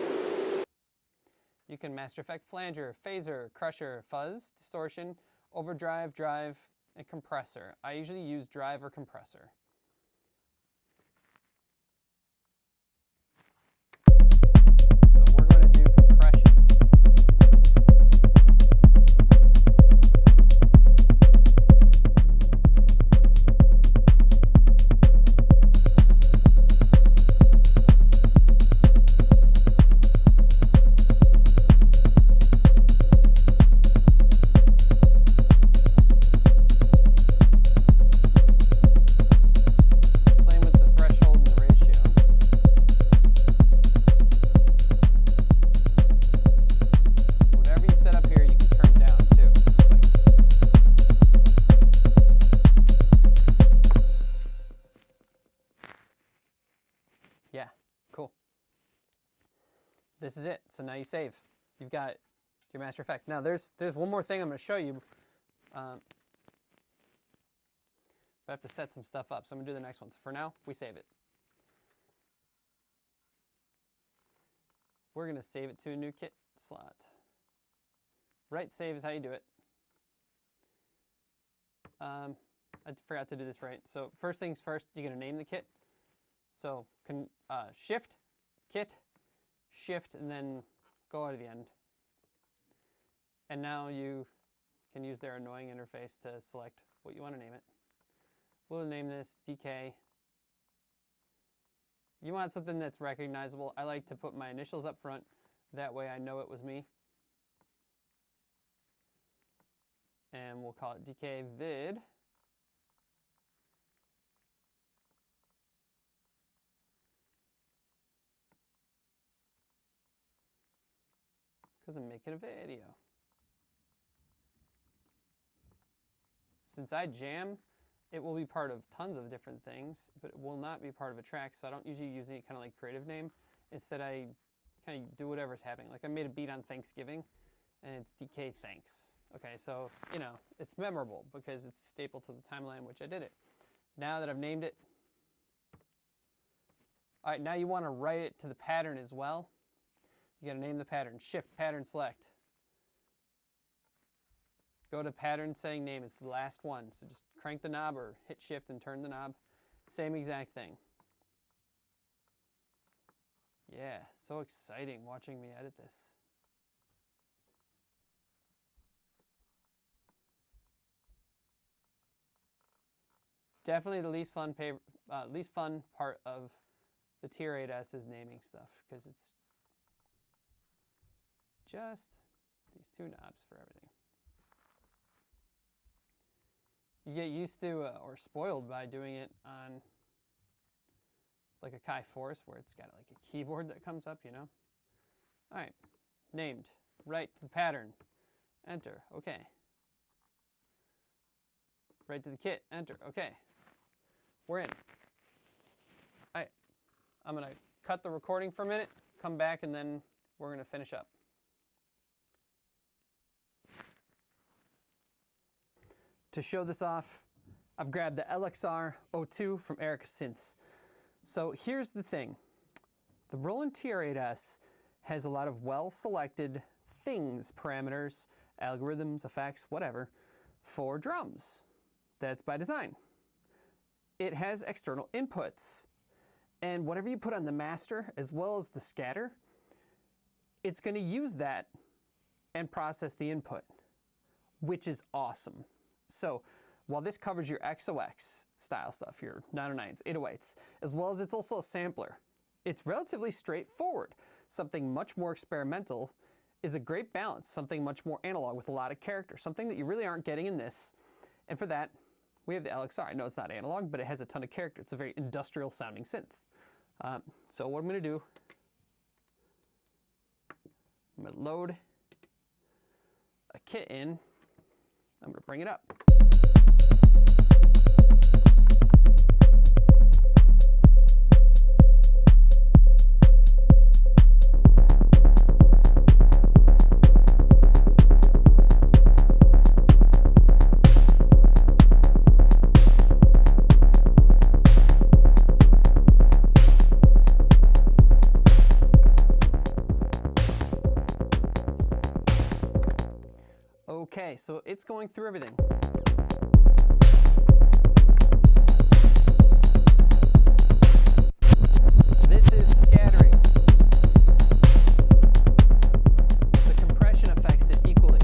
You can master effect flanger, phaser, crusher, fuzz, distortion, overdrive, drive, and compressor. I usually use drive or compressor. So we're going to do compression. Yeah, cool. This is it. So now you save. You've got your master effect. Now there's one more thing I'm going to show you. But I have to set some stuff up. So I'm going to do the next one. So for now, we save it. We're going to save it to a new kit slot. Right save is how you do it. I forgot to do this right. So first things first, you're going to name the kit. So shift, kit, shift, and then go out of the end. And now you can use their annoying interface to select what you want to name it. We'll name this DK. You want something that's recognizable. I like to put my initials up front. That way I know it was me. And we'll call it DK vid. Because I'm making a video. Since I jam, it will be part of tons of different things, but it will not be part of a track, so I don't usually use any kind of like creative name. Instead, I kind of do whatever's happening. Like I made a beat on Thanksgiving, and it's DK Thanks. Okay, so, you know, it's memorable because it's staple to the timeline in which I did it. Now that I've named it, all right, now you want to write it to the pattern as well. You got to name the pattern. Shift, pattern, select. Go to pattern saying name. It's the last one. So just crank the knob or hit shift and turn the knob. Same exact thing. Yeah, so exciting watching me edit this. Definitely the least fun part of the TR-8s is naming stuff, because it's just these two knobs for everything. You get used to or spoiled by doing it on like a Kai Force where it's got like a keyboard that comes up, you know? All right, named, right to the pattern, enter, okay. Right to the kit, enter, okay. We're in. All right, I'm gonna cut the recording for a minute, come back, and then we're gonna finish up. To show this off, I've grabbed the LXR-02 from Erica Synths. So here's the thing. The Roland TR-8s has a lot of well-selected things, parameters, algorithms, effects, whatever, for drums. That's by design. It has external inputs. And whatever you put on the master, as well as the scatter, it's going to use that and process the input, which is awesome. So while this covers your XOX style stuff, your 909s, 808s, as well as it's also a sampler, it's relatively straightforward. Something much more experimental is a great balance, something much more analog with a lot of character, something that you really aren't getting in this. And for that, we have the LXR. I know it's not analog, but it has a ton of character. It's a very industrial sounding synth. So what I'm going to do, I'm going to load a kit in. I'm going to bring it up. Okay, so it's going through everything. This is scattering. The compression affects it equally.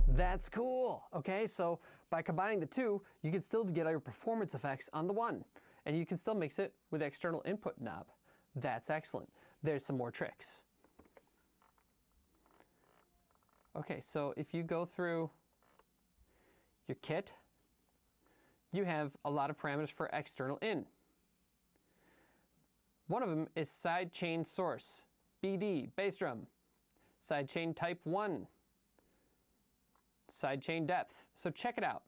That's cool. Okay, so by combining the two, you can still get all your performance effects on the one. And you can still mix it with the external input knob. That's excellent. There's some more tricks. Okay, so if you go through your kit, you have a lot of parameters for external in. One of them is sidechain source, BD, bass drum, sidechain type 1, sidechain depth. So check it out.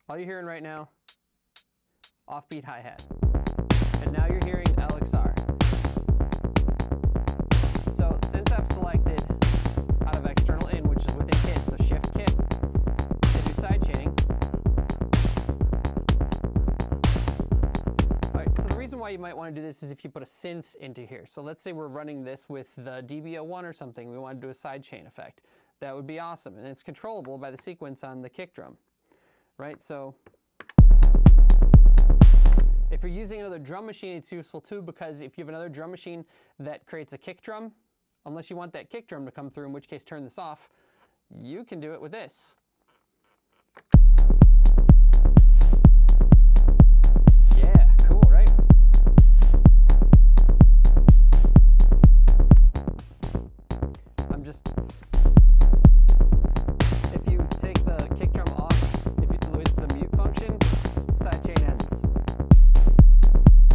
All you're hearing right now, offbeat hi-hat. And now you're hearing LXR. So since I've selected out of external in, which is within kit, so shift kit to do sidechaining. All right, so the reason why you might want to do this is if you put a synth into here. So let's say we're running this with the DB01 or something, we want to do a sidechain effect. That would be awesome, and it's controllable by the sequence on the kick drum. Right, so if you're using another drum machine, it's useful too, because if you have another drum machine that creates a kick drum, unless you want that kick drum to come through, in which case turn this off, you can do it with this. Yeah, cool, right? If you take the kick drum off, with the mute function, sidechain ends.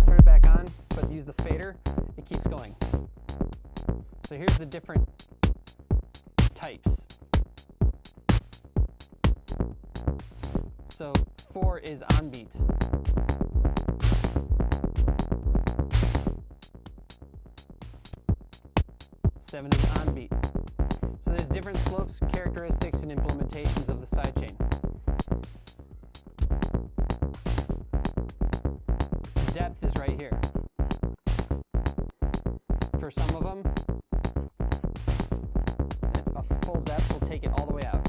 Turn it back on, but use the fader, it keeps going. So here's the different types. So 4 is on beat. Seven is on beat. So there's different slopes, characteristics, and implementations of the sidechain. Depth is right here. For some of them, a full depth will take it all the way out.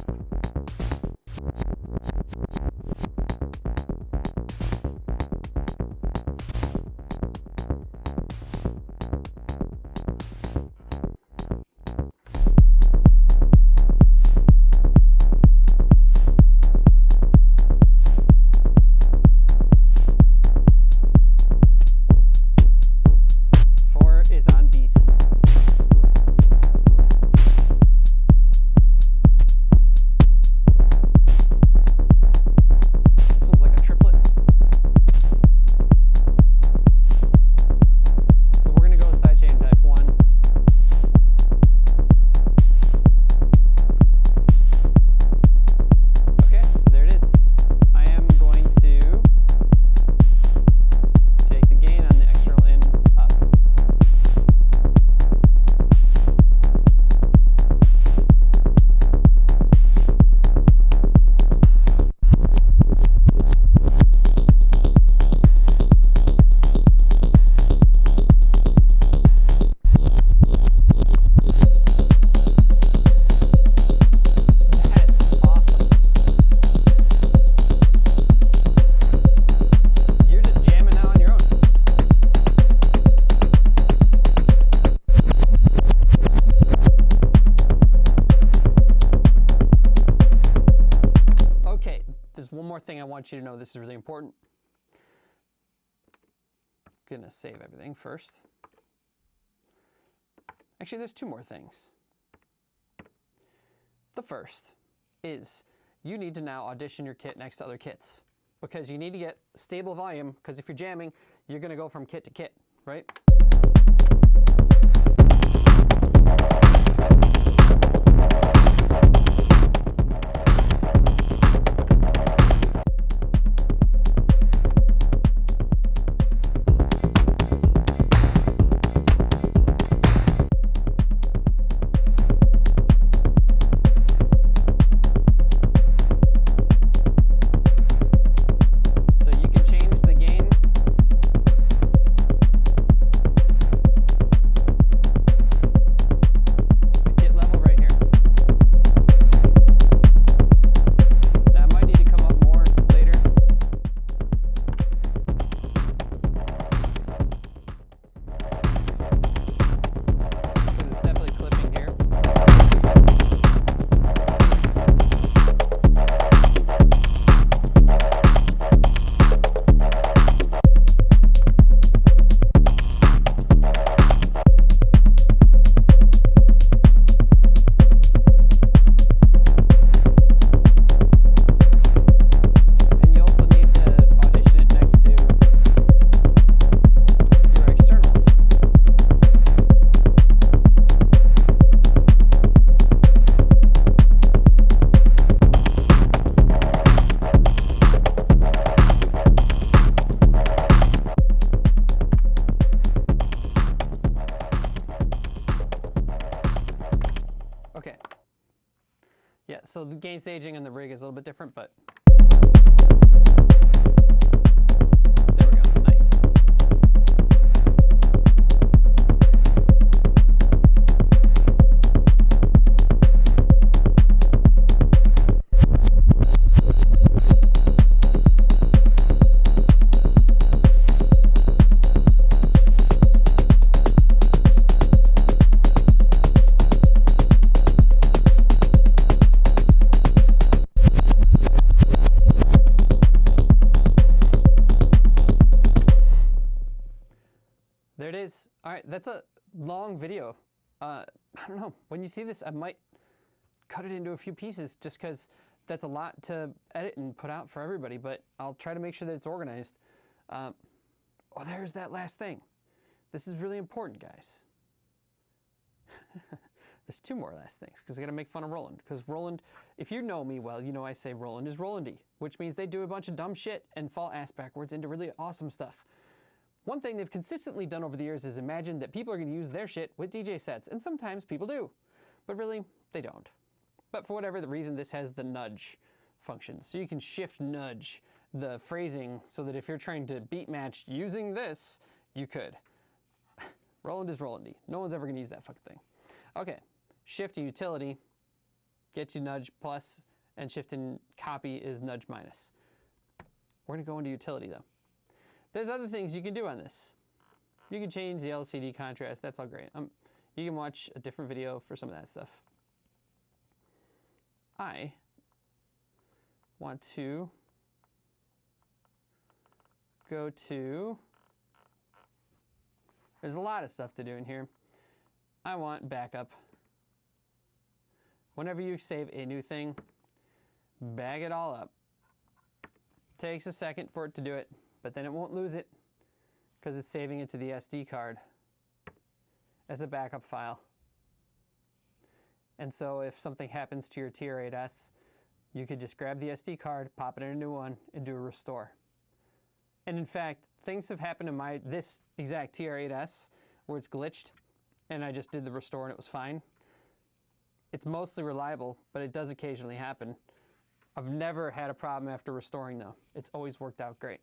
One more thing I want you to know, this is really important. I'm gonna save everything first. Actually, there's two more things. The first is you need to now audition your kit next to other kits, because you need to get stable volume, because if you're jamming, you're gonna go from kit to kit, right? So the gain staging on the rig is a little bit different, but there we go, nice. There it is. All right, that's a long video. I don't know, when you see this, I might cut it into a few pieces just because that's a lot to edit and put out for everybody, but I'll try to make sure that it's organized. Oh, there's that last thing. This is really important, guys. There's two more last things because I got to make fun of Roland. Because Roland, if you know me well, you know I say Roland is Rolandy, which means they do a bunch of dumb shit and fall ass backwards into really awesome stuff. One thing they've consistently done over the years is imagine that people are going to use their shit with DJ sets, and sometimes people do, but really, they don't. But for whatever the reason, this has the nudge function, so you can shift nudge the phrasing so that if you're trying to beat match using this, you could. Roland is Rolandy. No one's ever going to use that fucking thing. Okay, shift and utility gets you nudge plus, and shift and copy is nudge minus. We're going to go into utility, though. There's other things you can do on this. You can change the LCD contrast. That's all great. You can watch a different video for some of that stuff. I want to go to... There's a lot of stuff to do in here. I want backup. Whenever you save a new thing, bag it all up. Takes a second for it to do it, but then it won't lose it because it's saving it to the SD card as a backup file. And so if something happens to your TR-8s, you could just grab the SD card, pop it in a new one, and do a restore. And in fact, things have happened to this exact TR-8s where it's glitched, and I just did the restore and it was fine. It's mostly reliable, but it does occasionally happen. I've never had a problem after restoring though. It's always worked out great.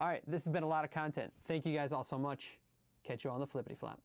All right, this has been a lot of content. Thank you guys all so much. Catch you on the flippity flop.